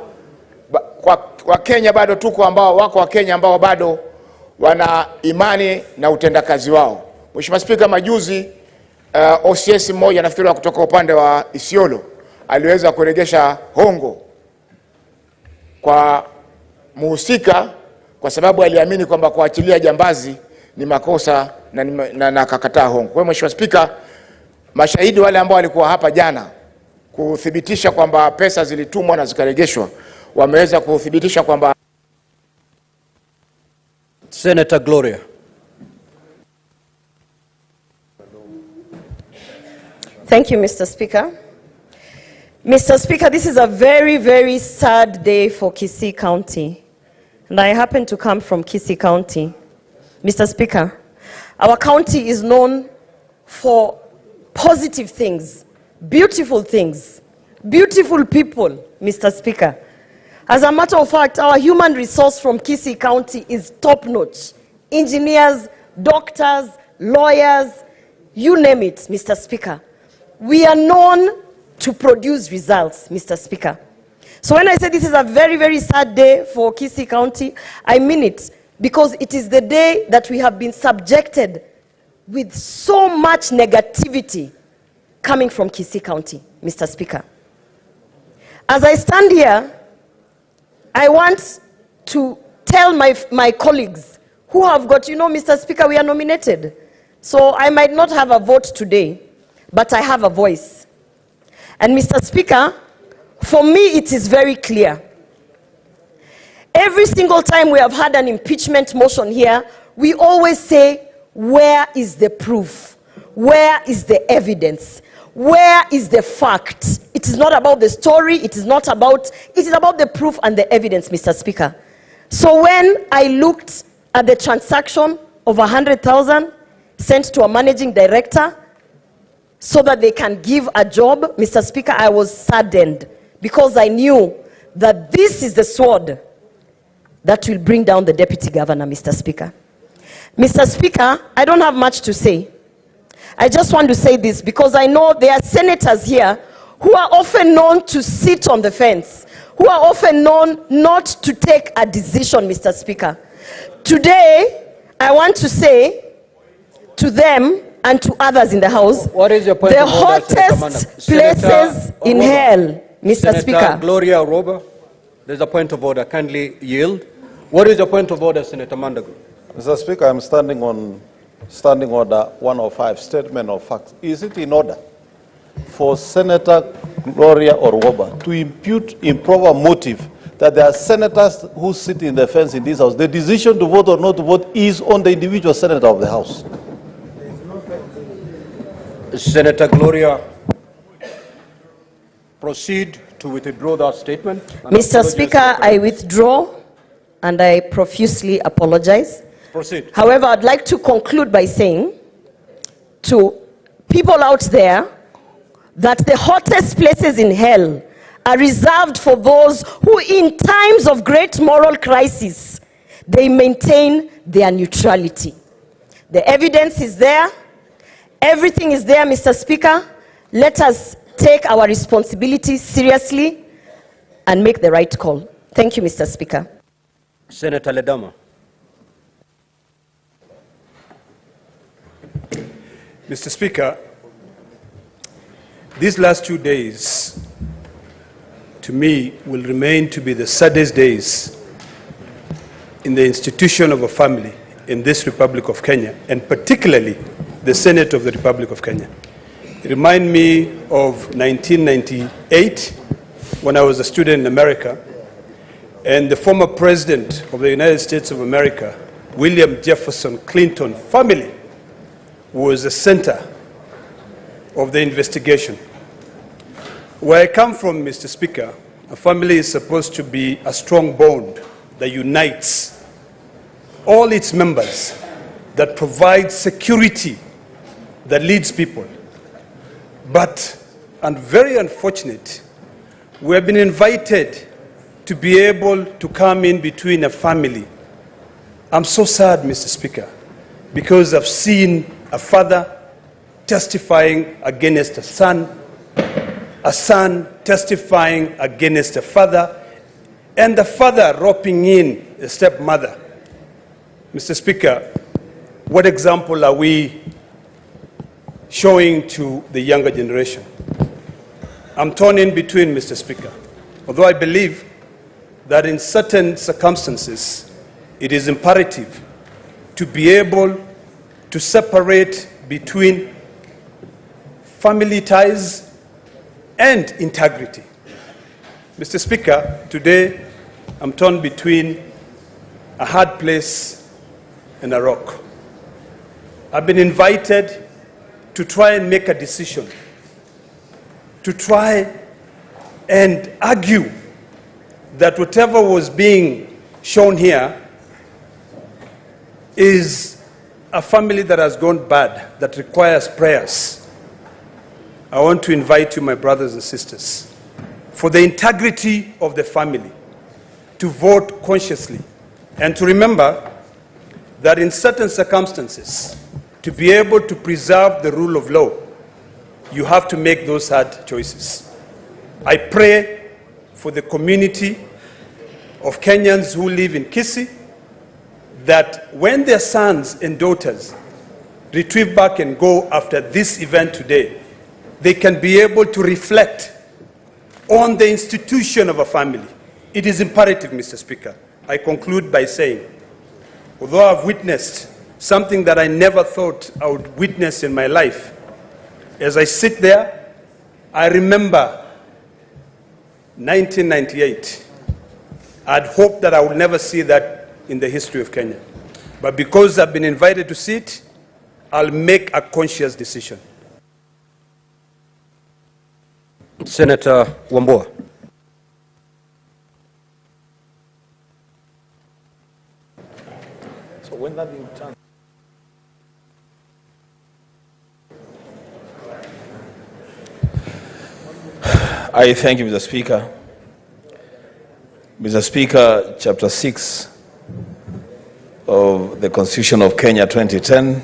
kwa Kenya bado tuko ambao wako wa Kenya ambao bado wana imani na utendakazi wao. Mheshimiwa Spika, majuzi OCS mmoja nafikiri kutoka upande wa Isiolo aliweza kuregesha hongo kwa muhusika kwa sababu aliamini kwamba kuachilia jambazi ni makosa na akakataa hongo. Kwa hiyo Mheshimiwa Spika, mashahidi wale ambao walikuwa hapa jana kuthibitisha kwamba pesa zilitumwa na zikaregeshwa wameweza kuthibitisha kwamba. Senator Gloria. Thank you, Mr. Speaker. Mr. Speaker, this is a very, very sad day for Kisii County. And I happen to come from Kisii County. Mr. Speaker, our county is known for positive things, beautiful people, Mr. Speaker. As a matter of fact, our human resource from Kisii County is top-notch. Engineers, doctors, lawyers, you name it, Mr. Speaker. We are known to produce results, Mr. Speaker. So when I say this is a very, very sad day for Kisii County, I mean it, because it is the day that we have been subjected with so much negativity coming from Kisii County, Mr. Speaker. As I stand here, I want to tell my colleagues who have got, Mr. Speaker, we are nominated. So I might not have a vote today, but I have a voice. And Mr. Speaker, for me it is very clear. Every single time we have had an impeachment motion here, we always say, where is the proof? Where is the evidence? Where is the fact? It is not about the story, it is about the proof and the evidence, Mr. Speaker. So when I looked at the transaction of 100,000 sent to a managing director so that they can give a job, Mr. Speaker, I was saddened because I knew that this is the sword that will bring down the deputy governor, Mr. Speaker. Mr. Speaker, I don't have much to say. I just want to say this because I know there are senators here who are often known to sit on the fence, who are often known not to take a decision, Mr. Speaker. Today, I want to say to them and to others in the House, what is your point the of order, hottest places in hell, Mr. Senator Speaker. Gloria Roba, there's a point of order. Kindly yield. What is your point of order, Senator Monda? Mr. Speaker, I'm standing on Standing Order 105, Statement of Facts. Is it in order for Senator Gloria Roba to impute improper motive that there are senators who sit in the fence in this House? The decision to vote or not to vote is on the individual senator of the House. Senator Gloria, proceed to withdraw that statement. Mr. Speaker, I withdraw and I profusely apologize. Proceed. However, I'd like to conclude by saying to people out there that the hottest places in hell are reserved for those who, in times of great moral crisis, they maintain their neutrality. The evidence is there. Everything is there, Mr. Speaker. Let us take our responsibility seriously and make the right call. Thank you, Mr. Speaker. Senator Ledama. Mr. Speaker, these last 2 days, to me, will remain to be the saddest days in the institution of a family in this Republic of Kenya, and particularly the Senate of the Republic of Kenya. It reminds me of 1998, when I was a student in America, and the former President of the United States of America, William Jefferson Clinton family, was the center of the investigation. Where I come from, Mr. Speaker, a family is supposed to be a strong bond that unites all its members, that provides security, that leads people. But, and very unfortunate, we have been invited to be able to come in between a family. I'm so sad, Mr. Speaker, because I've seen a father testifying against a son testifying against a father, and the father roping in a stepmother. Mr. Speaker, what example are we showing to the younger generation? I'm torn in between, Mr. Speaker. Although I believe that in certain circumstances, it is imperative to be able to separate between family ties and integrity. Mr. Speaker, today I'm torn between a hard place and a rock. I've been invited to try and make a decision, to try and argue that whatever was being shown here is a family that has gone bad, that requires prayers. I want to invite you, my brothers and sisters, for the integrity of the family, to vote consciously and to remember that in certain circumstances, to be able to preserve the rule of law, you have to make those hard choices. I pray for the community of Kenyans who live in Kisii, that when their sons and daughters retrieve back and go after this event today, they can be able to reflect on the institution of a family. It is imperative, Mr. Speaker. I conclude by saying, although I've witnessed something that I never thought I would witness in my life, as I sit there, I remember 1998. I'd hoped that I would never see that in the history of Kenya. But because I've been invited to see it, I'll make a conscious decision. Senator Wambua. So when that you turn. I thank you, Mr. Speaker. Mr. Speaker, Chapter 6 of the Constitution of Kenya 2010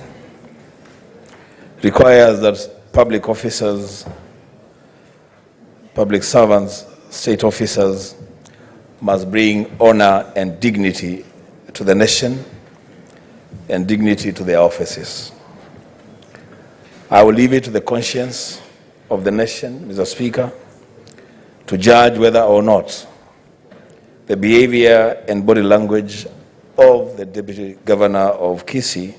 requires that public officers, public servants, state officers must bring honor and dignity to the nation and dignity to their offices. I will leave it to the conscience of the nation, Mr. Speaker, to judge whether or not the behavior and body language of the Deputy Governor of Kisii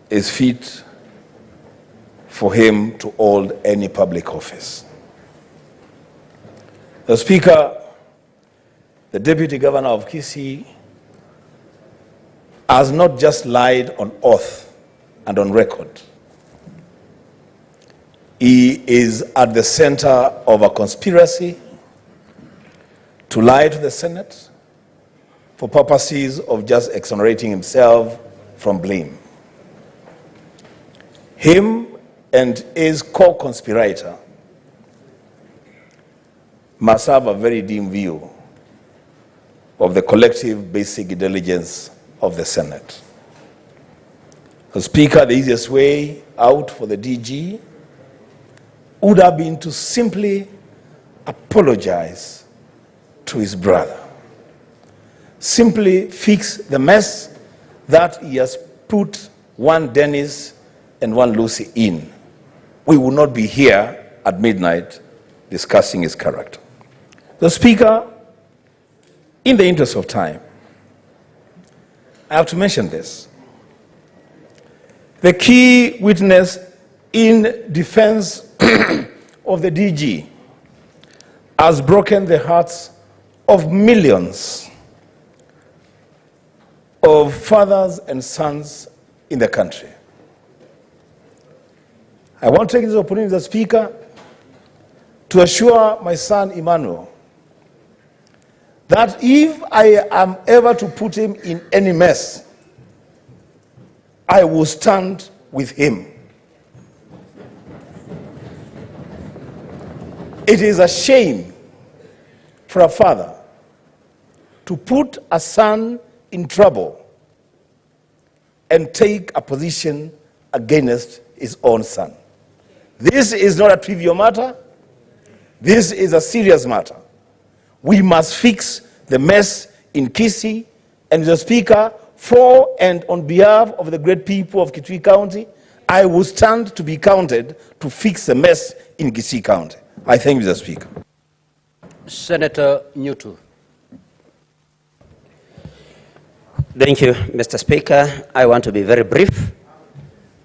is fit for him to hold any public office. The Speaker, the Deputy Governor of Kisii has not just lied on oath and on record. He is at the center of a conspiracy to lie to the Senate, for purposes of just exonerating himself from blame. Him and his co-conspirator must have a very dim view of the collective basic intelligence of the Senate. As Speaker, the easiest way out for the DG would have been to simply apologize to his brother. Simply fix the mess that he has put one Dennis and one Lucy in. We will not be here at midnight discussing his character. The Speaker, in the interest of time, I have to mention this. The key witness in defense of the DG has broken the hearts of millions of fathers and sons in the country. I want to take this opportunity as Speaker to assure my son Emmanuel that if I am ever to put him in any mess, I will stand with him. It is a shame for a father to put a son in trouble and take a position against his own son. This is not a trivial matter. This is a serious matter. We must fix the mess in Kisii, and Mr. Speaker, for and on behalf of the great people of Kitui County, I will stand to be counted to fix the mess in Kisii County. I thank you, Mr. Speaker. Senator Newton. Thank you, Mr. Speaker. I want to be very brief.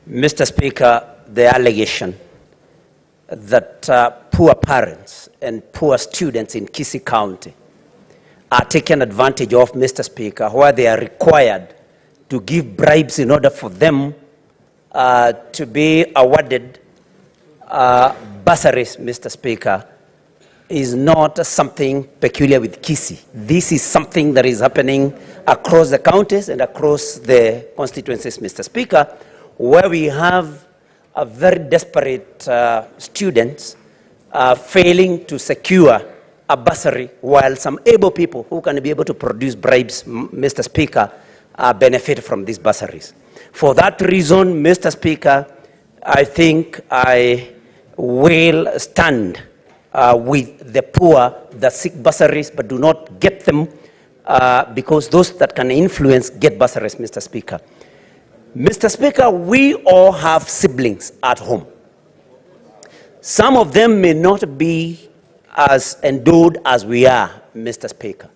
Mr. Speaker, the allegation that poor parents and poor students in Kisii County are taken advantage of, Mr. Speaker, where they are required to give bribes in order for them to be awarded bursaries, Mr. Speaker, is not something peculiar with Kisii. This is something that is happening across the counties and across the constituencies, Mr. Speaker, where we have a very desperate students failing to secure a bursary, while some able people who can be able to produce bribes, Mr. Speaker, benefit from these bursaries. For that reason, Mr. Speaker, I think I will stand with the poor that seek bursaries but do not get them, because those that can influence get bursaries, Mr. Speaker. Mr. Speaker, we all have siblings at home. Some of them may not be as endowed as we are, Mr. Speaker.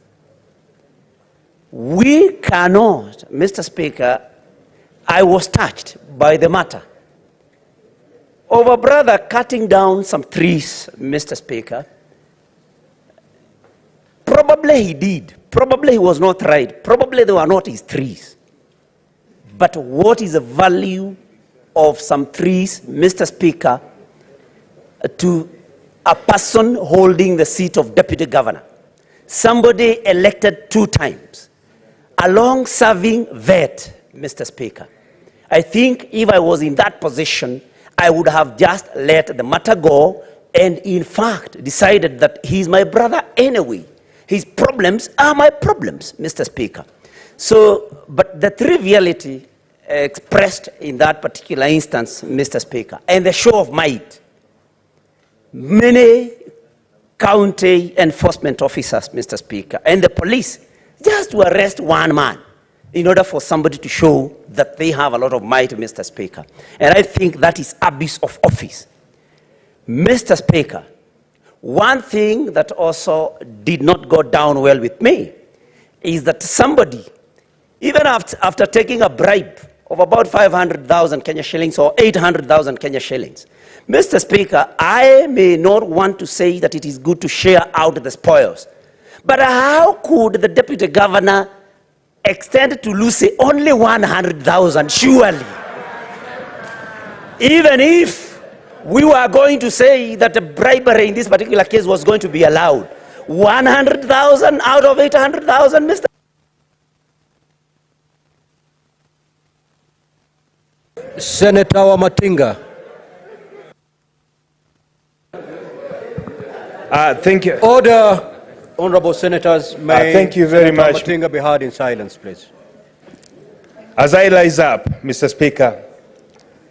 We cannot, Mr. Speaker, I was touched by the matter of a brother cutting down some trees, Mr. Speaker. Probably he did. Probably he was not right. Probably they were not his trees. But what is the value of some trees, Mr. Speaker, to a person holding the seat of deputy governor, somebody elected 2 times, a long-serving vet, Mr. Speaker? I think if I was in that position, I would have just let the matter go and, in fact, decided that he's my brother anyway. His problems are my problems, Mr. Speaker. So, but the triviality expressed in that particular instance, Mr. Speaker, and the show of might, many county enforcement officers, Mr. Speaker, and the police, just to arrest one man in order for somebody to show that they have a lot of might, Mr. Speaker. And I think that is abuse of office. Mr. Speaker, one thing that also did not go down well with me is that somebody, even after taking a bribe of about 500,000 Kenya shillings or 800,000 Kenya shillings, Mr. Speaker, I may not want to say that it is good to share out the spoils, but how could the deputy governor extend to Lucy only 100,000, surely? Even if we were going to say that the bribery in this particular case was going to be allowed, 100,000 out of 800,000, Mr. Senator Wamatinga. Thank you. Order. Honorable Senators, may thank you very Senator much. Wamatinga be heard in silence, please. As I rise up, Mr. Speaker,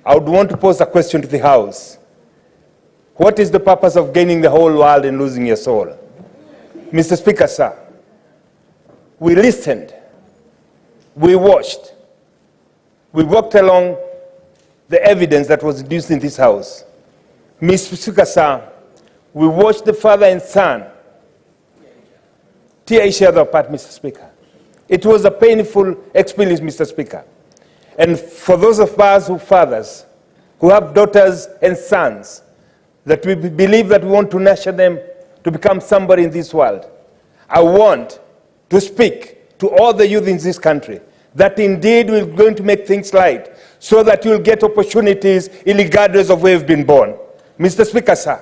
I would want to pose a question to the House. What is the purpose of gaining the whole world and losing your soul? Mr. Speaker, sir, we listened, we watched, we walked along the evidence that was produced in this House. Mr. Speaker, sir, we watched the father and son tear each other apart, Mr. Speaker. It was a painful experience, Mr. Speaker. And for those of us who fathers, who have daughters and sons, that we believe that we want to nurture them to become somebody in this world, I want to speak to all the youth in this country that indeed we're going to make things right so that you'll get opportunities regardless of where you've been born. Mr. Speaker, sir,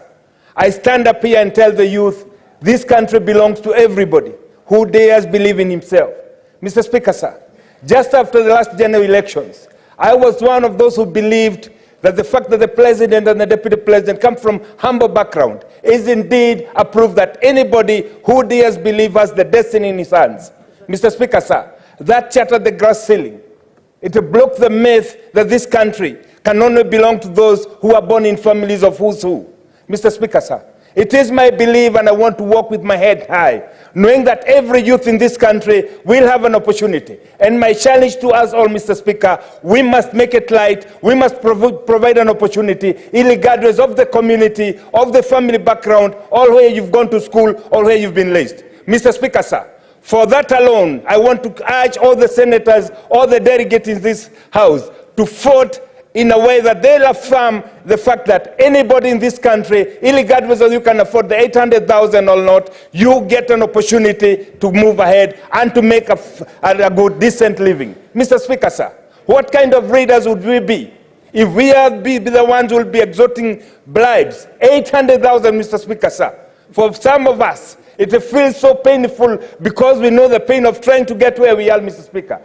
I stand up here and tell the youth this country belongs to everybody who dares believe in himself. Mr. Speaker, sir, just after the last general elections, I was one of those who believed that the fact that the president and the deputy president come from humble background is indeed a proof that anybody who dares believe has the destiny in his hands. Mr. Speaker, sir, that shattered the glass ceiling. It broke the myth that this country can only belong to those who are born in families of who's who. Mr. Speaker, sir, it is my belief, and I want to walk with my head high, knowing that every youth in this country will have an opportunity. And my challenge to us all, Mr. Speaker, we must make it right. We must provide an opportunity, regardless of the community, of the family background, or where you've gone to school, or where you've been raised. Mr. Speaker, sir, for that alone, I want to urge all the senators, all the delegates in this House to vote in a way that they'll affirm the fact that anybody in this country, regardless of you can afford the 800,000 or not, you get an opportunity to move ahead and to make a good, decent living. Mr. Speaker, sir, what kind of leaders would we be if we be the ones who will be extorting bribes? 800,000, Mr. Speaker, sir. For some of us, it feels so painful because we know the pain of trying to get where we are, Mr. Speaker.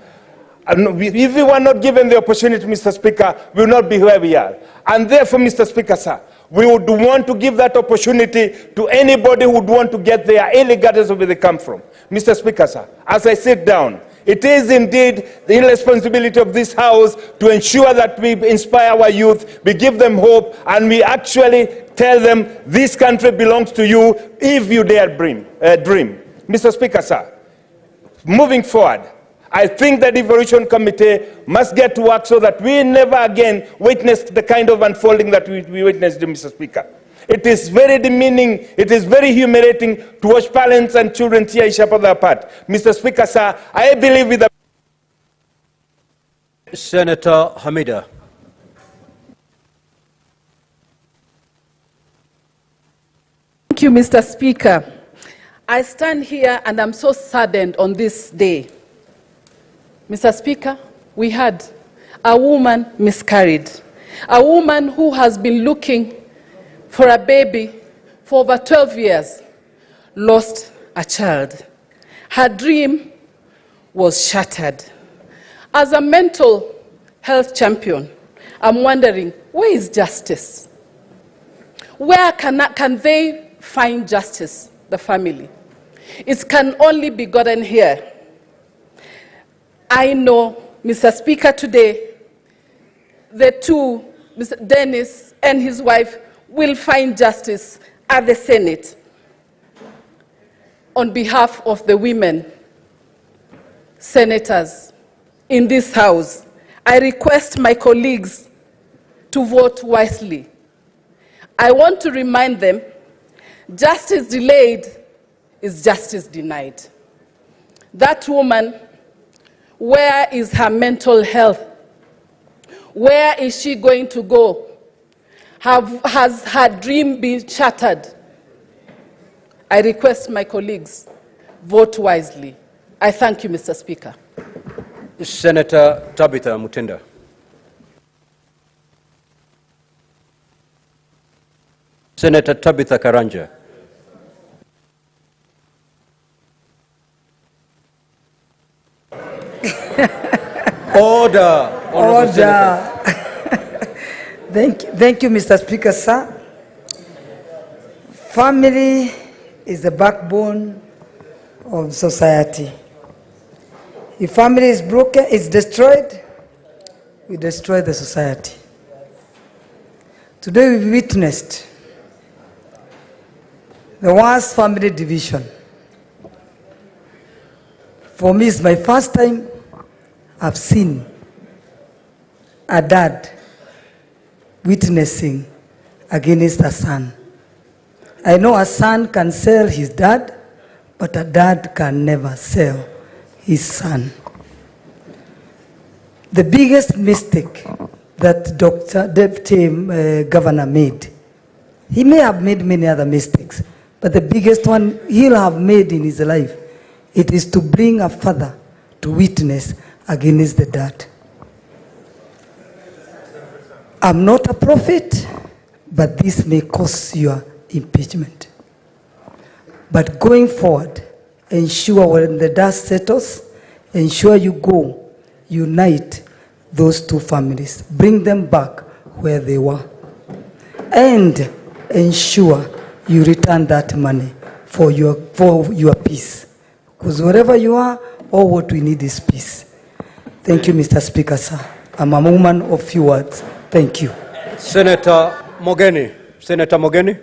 If we were not given the opportunity, Mr. Speaker, we will not be where we are. And therefore, Mr. Speaker, sir, we would want to give that opportunity to anybody who would want to get there, regardless of where they come from. Mr. Speaker, sir, as I sit down, it is indeed the responsibility of this House to ensure that we inspire our youth, we give them hope, and we actually tell them this country belongs to you if you dare dream. Mr. Speaker, sir, moving forward, I think the Devolution Committee must get to work so that we never again witness the kind of unfolding that we witnessed, Mr. Speaker. It is very demeaning, it is very humiliating to watch parents and children tear each other apart. Mr. Speaker, sir, I believe with the... Senator Hamida. Thank you, Mr. Speaker. I stand here and I'm so saddened on this day. Mr. Speaker, we had a woman miscarried, a woman who has been looking for a baby for over 12 years, lost a child. Her dream was shattered. As a mental health champion, I'm wondering, where is justice? Where can they find justice, the family? It can only be gotten here. I know, Mr. Speaker, today, the two, Mr. Dennis and his wife, will find justice at the Senate. On behalf of the women senators in this House, I request my colleagues to vote wisely. I want to remind them, justice delayed is justice denied. That woman, where is her mental health? Where is she going to go? Has her dream been shattered? I request my colleagues, vote wisely. I thank you, Mr. Speaker. Senator Tabitha Mutinda. Senator Tabitha Karanja. Order. Order. Thank you, Mr. Speaker, sir. Family is the backbone of society. If family is broken, is destroyed, we destroy the society. Today we witnessed the worst family division. For me, it's my first time I've seen a dad witnessing against a son. I know a son can sell his dad, but a dad can never sell his son. The biggest mistake that Deputy Governor made, he may have made many other mistakes, but the biggest one he'll have made in his life, it is to bring a father to witness against the dad. I'm not a prophet, but this may cause your impeachment. But going forward, ensure when the dust settles, ensure you go, unite those two families, bring them back where they were, and ensure you return that money for your peace. Because wherever you are, all what we need is peace. Thank you, Mr. Speaker, sir. I'm a woman of few words. Thank you. Senator Mogeni. Senator Mogeni.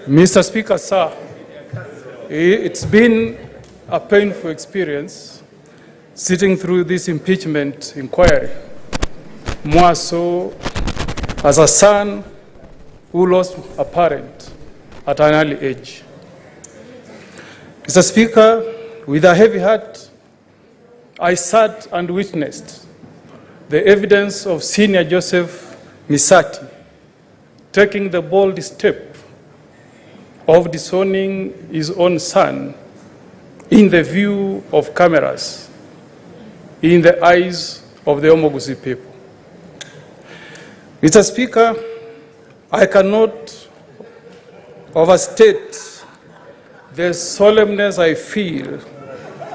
Mr. Speaker, sir, it's been a painful experience sitting through this impeachment inquiry, more so as a son who lost a parent at an early age. Mr. Speaker, with a heavy heart, I sat and witnessed the evidence of Senior Joseph Misati taking the bold step of disowning his own son in the view of cameras, in the eyes of the Omogusi people. Mr. Speaker, I cannot overstate the solemnness I feel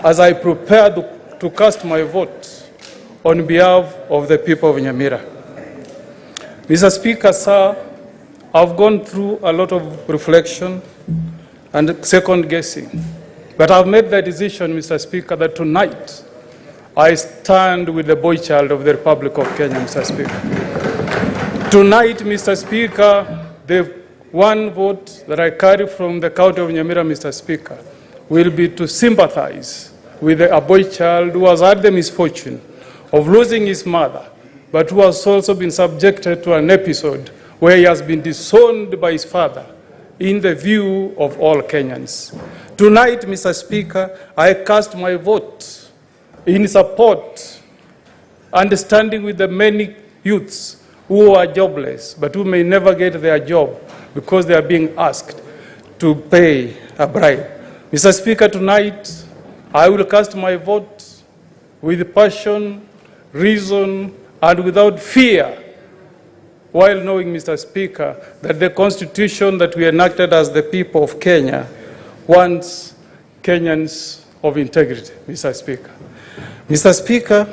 as I prepare to cast my vote on behalf of the people of Nyamira. Mr. Speaker, sir, I've gone through a lot of reflection and second guessing, but I've made the decision, Mr. Speaker, that tonight I stand with the boy child of the Republic of Kenya, Mr. Speaker. Tonight, Mr. Speaker, the one vote that I carry from the county of Nyamira, Mr. Speaker, will be to sympathize with a boy child who has had the misfortune of losing his mother, but who has also been subjected to an episode where he has been disowned by his father in the view of all Kenyans. Tonight, Mr. Speaker, I cast my vote in support, understanding with the many youths who are jobless, but who may never get their job because they are being asked to pay a bribe. Mr. Speaker, tonight I will cast my vote with passion, reason, and without fear, while knowing, Mr. Speaker, that the Constitution that we enacted as the people of Kenya wants Kenyans of integrity, Mr. Speaker. Mr. Speaker,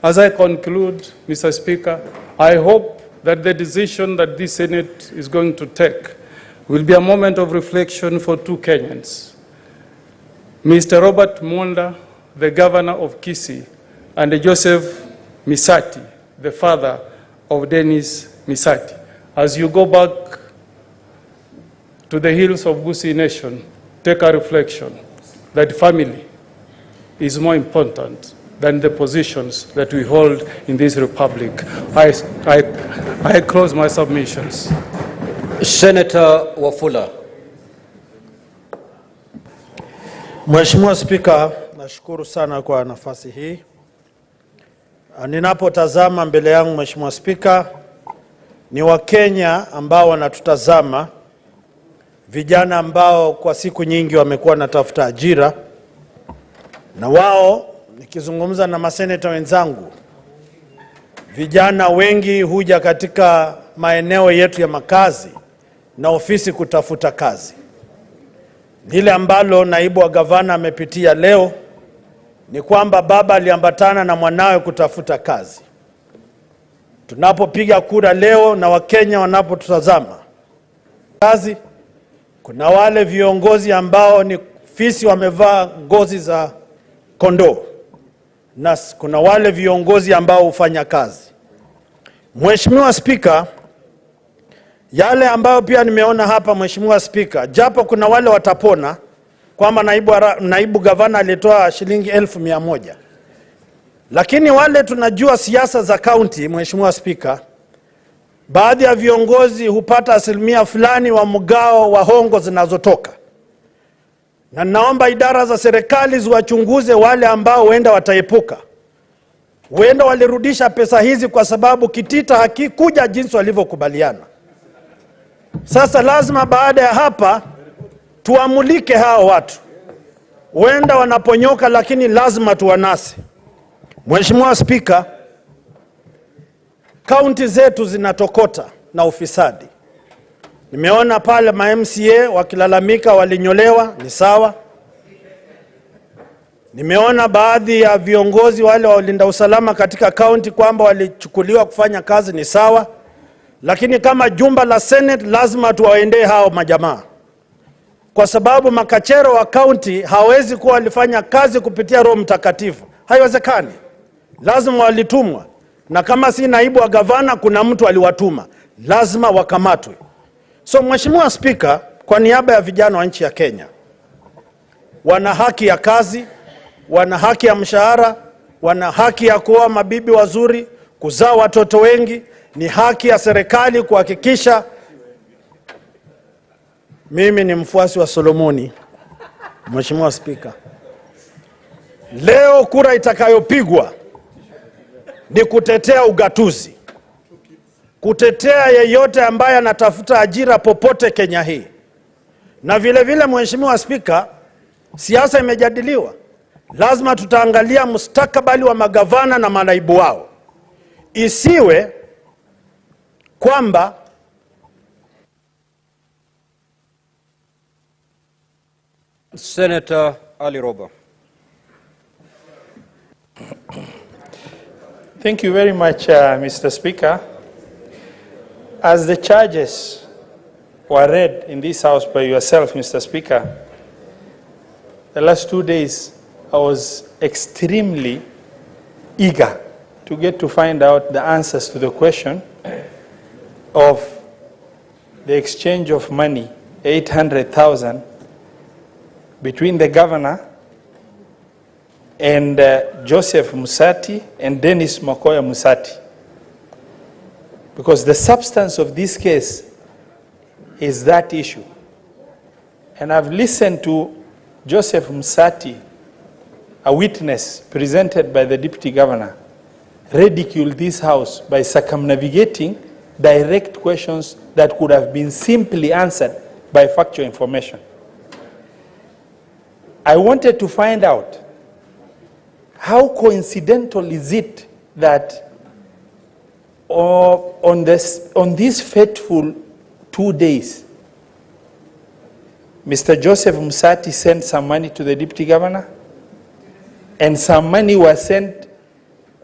as I conclude, Mr. Speaker, I hope that the decision that this Senate is going to take will be a moment of reflection for two Kenyans, Mr. Robert Monda, the governor of Kisii, and Joseph Misati, the father of Dennis Misati. As you go back to the hills of Gusii Nation, take a reflection that family is more important than the positions that we hold in this republic. I close my submissions. Senator Wafula. Mheshimiwa Spika, nashukuru sana kwa nafasi hii. Ninapotazama mbele yangu, Mheshimiwa Spika, ni Wakenya ambao wanatutazama, vijana ambao kwa siku nyingi wamekuwa natafuta ajira, na wao, nikizungumza na maseneta wenzangu, vijana wengi huja katika maeneo yetu ya makazi na ofisi kutafuta kazi. Lile ambalo naibu wa gavana amepitia leo ni kwamba baba aliambatana na mwanawe kutafuta kazi. Tunapopiga kura leo na Wakenya wanapotutazama kazi, kuna wale viongozi ambao ni fisi wamevaa ngozi za kondoo, na kuna wale viongozi ambao hufanya kazi. Mheshimiwa Spika, yale ambayo pia nimeona hapa Mheshimiwa Spika, japo kuna wale watapona kwamba naibu gavana alitoa shilingi 1,100, lakini wale tunajua siasa za kaunti, Mheshimiwa Spika, baadhi ya viongozi hupata asilimia fulani wa mgao wa hongo zinazotoka, na naomba idara za serikali ziwachunguze wale ambao huenda wataepuka. Huenda walirudisha pesa hizi kwa sababu kitita hakikuja jinsi walivyokubaliana. Sasa lazima baada ya hapa tuamulike hao watu. Huenda wanaponyoka, lakini lazima tuwanase. Mheshimiwa Spika, kaunti zetu zinatokota na ufisadi. Nimeona pale ma MCA wakilalamika walinyolewa, ni sawa. Nimeona baadhi ya viongozi wale wa ulinda usalama katika kaunti kwamba walichukuliwa kufanya kazi, ni sawa. Lakini kama jumba la Senate lazima tuwaendee hao majamaa, kwa sababu makachero wa kaunti hawezi kuwa walifanya kazi kupitia Roho Mtakatifu. Haiwezekani. Lazima walitumwa, na kama si naibu wa gavana kuna mtu aliwatuma, lazima wakamatwe. So Mheshimiwa Spika, kwa niaba ya vijana wa nchi ya Kenya, wana haki ya kazi, wana haki ya mshahara, wana haki ya kuoa mabibi wazuri, kuzaa watoto wengi. Ni haki ya serikali kuhakikisha. Mimi ni mfuasi wa Solomoni, Mheshimiwa Spika. Leo kura itakayopigwa ni kutetea ugatuzi, kutetea yeyote ambaye anatafuta ajira popote Kenya hii. Na vile vile Mheshimiwa Spika, siasa imejadiliwa. Lazima tutaangalia mustakabali wa magavana na manaibu wao. Isiwe kwamba Senator Ali Roba. Thank you very much, Mr. Speaker. As the charges were read in this House by yourself, Mr. Speaker, the last 2 days I was extremely eager to get to find out the answers to the question of the exchange of money, 800,000, between the governor and Joseph Musati and Dennis Makoya Musati. Because the substance of this case is that issue. And I've listened to Joseph Musati, a witness presented by the Deputy Governor, ridicule this House by circumnavigating direct questions that could have been simply answered by factual information. I wanted to find out how coincidental is it that on these fateful 2 days, Mr. Joseph Musati sent some money to the Deputy Governor, and some money was sent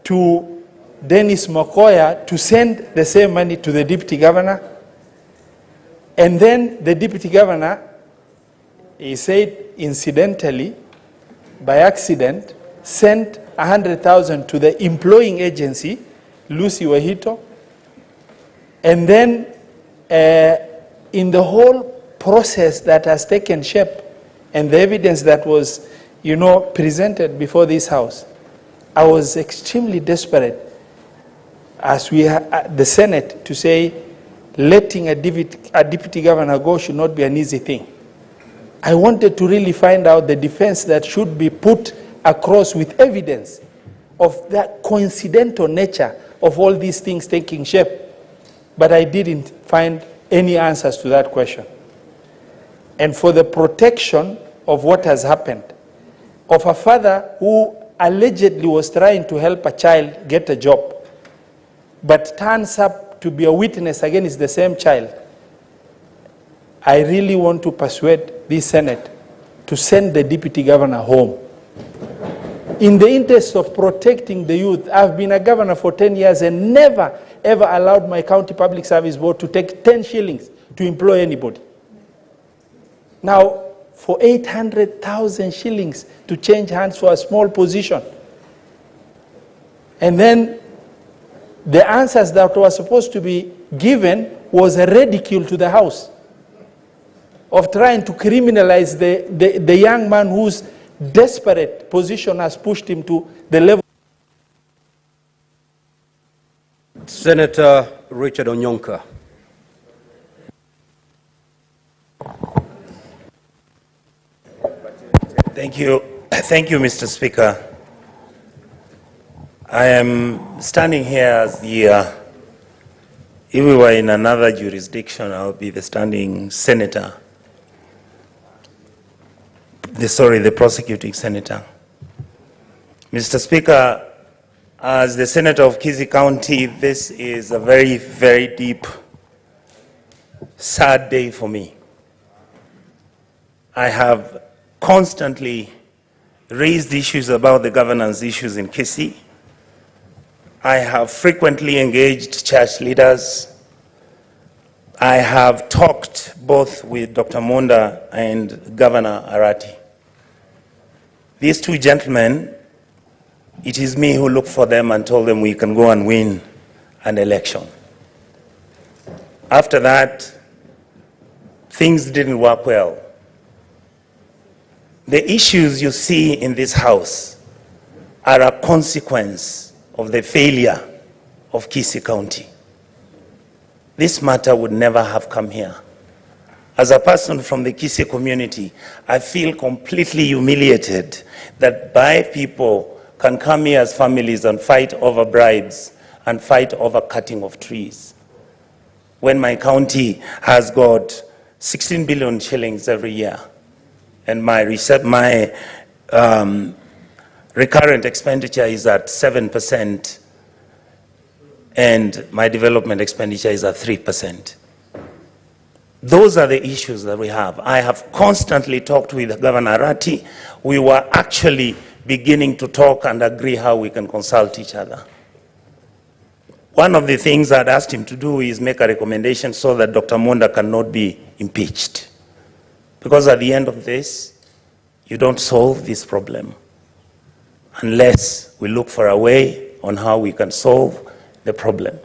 to Dennis Makoya to send the same money to the Deputy Governor, and then the Deputy Governor, he said incidentally, by accident, sent 100,000 to the employing agency, Lucy Wahito, and then in the whole process that has taken shape and the evidence that was, presented before this House, I was extremely desperate as the Senate to say letting a deputy governor go should not be an easy thing. I wanted to really find out the defense that should be put across with evidence of the coincidental nature of all these things taking shape. But I didn't find any answers to that question. And for the protection of what has happened, of a father who allegedly was trying to help a child get a job, but turns up to be a witness against the same child, I really want to persuade this Senate to send the Deputy Governor home. in the interest of protecting the youth. I've been a governor for 10 years and never, ever allowed my county public service board to take 10 shillings to employ anybody. Now, for 800,000 shillings to change hands for a small position. And then the answers that were supposed to be given was a ridicule to the House of trying to criminalize the young man whose desperate position has pushed him to the level. Senator Richard Onyonka. Thank you, Mr. Speaker. I am standing here as the, if we were in another jurisdiction, I would be the standing senator. The prosecuting senator. Mr. Speaker, as the senator of Kisii County, this is a very, very deep, sad day for me. I have constantly raised issues about the governance issues in Kisii. I have frequently engaged church leaders. I have talked both with Dr. Monda and Governor Arati. These two gentlemen, it is me who looked for them and told them we can go and win an election. After that, things didn't work well. The issues you see in this house are a consequence of the failure of Kisii County. This matter would never have come here. As a person from the Kisii community, I feel completely humiliated that by people can come here as families and fight over bribes and fight over cutting of trees. When my county has got 16 billion shillings every year, and my recurrent expenditure is at 7%, and my development expenditure is at 3%. Those are the issues that we have. I have constantly talked with Governor Arati. We were actually beginning to talk and agree how we can consult each other. One of the things I'd asked him to do is make a recommendation so that Dr. Monda cannot be impeached. Because at the end of this, you don't solve this problem unless we look for a way on how we can solve the problem.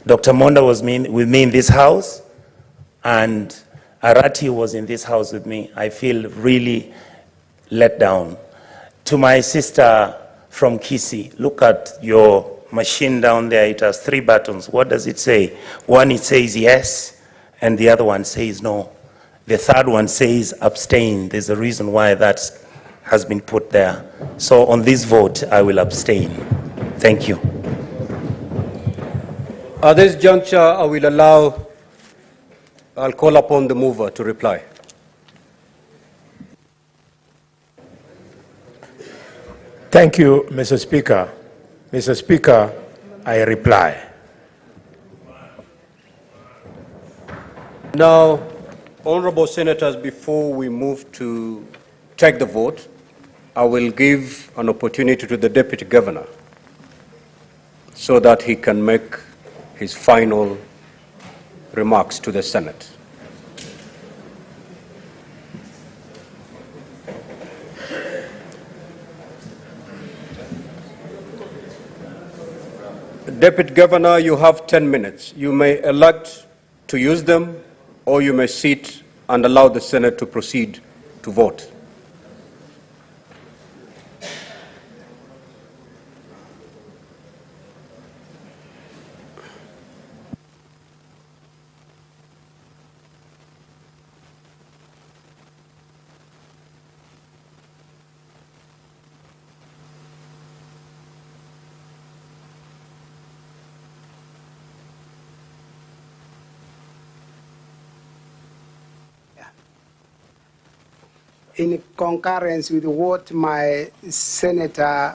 Dr. Monda was with me in this house, and Arati was in this house with me. I feel really let down. To my sister from Kisii, look at your machine down there. It has 3 buttons. What does it say? One, it says yes, and the other one says no. The third one says abstain. There's a reason why that has been put there. So on this vote, I will abstain. Thank you. At this juncture, I'll call upon the mover to reply. Thank you, Mr. Speaker. Mr. Speaker, I reply. Now, honorable senators, before we move to take the vote, I will give an opportunity to the Deputy Governor so that he can make his final remarks to the Senate. Deputy Governor, you have 10 minutes. You may elect to use them, or you may sit and allow the Senate to proceed to vote. In concurrence with what my Senator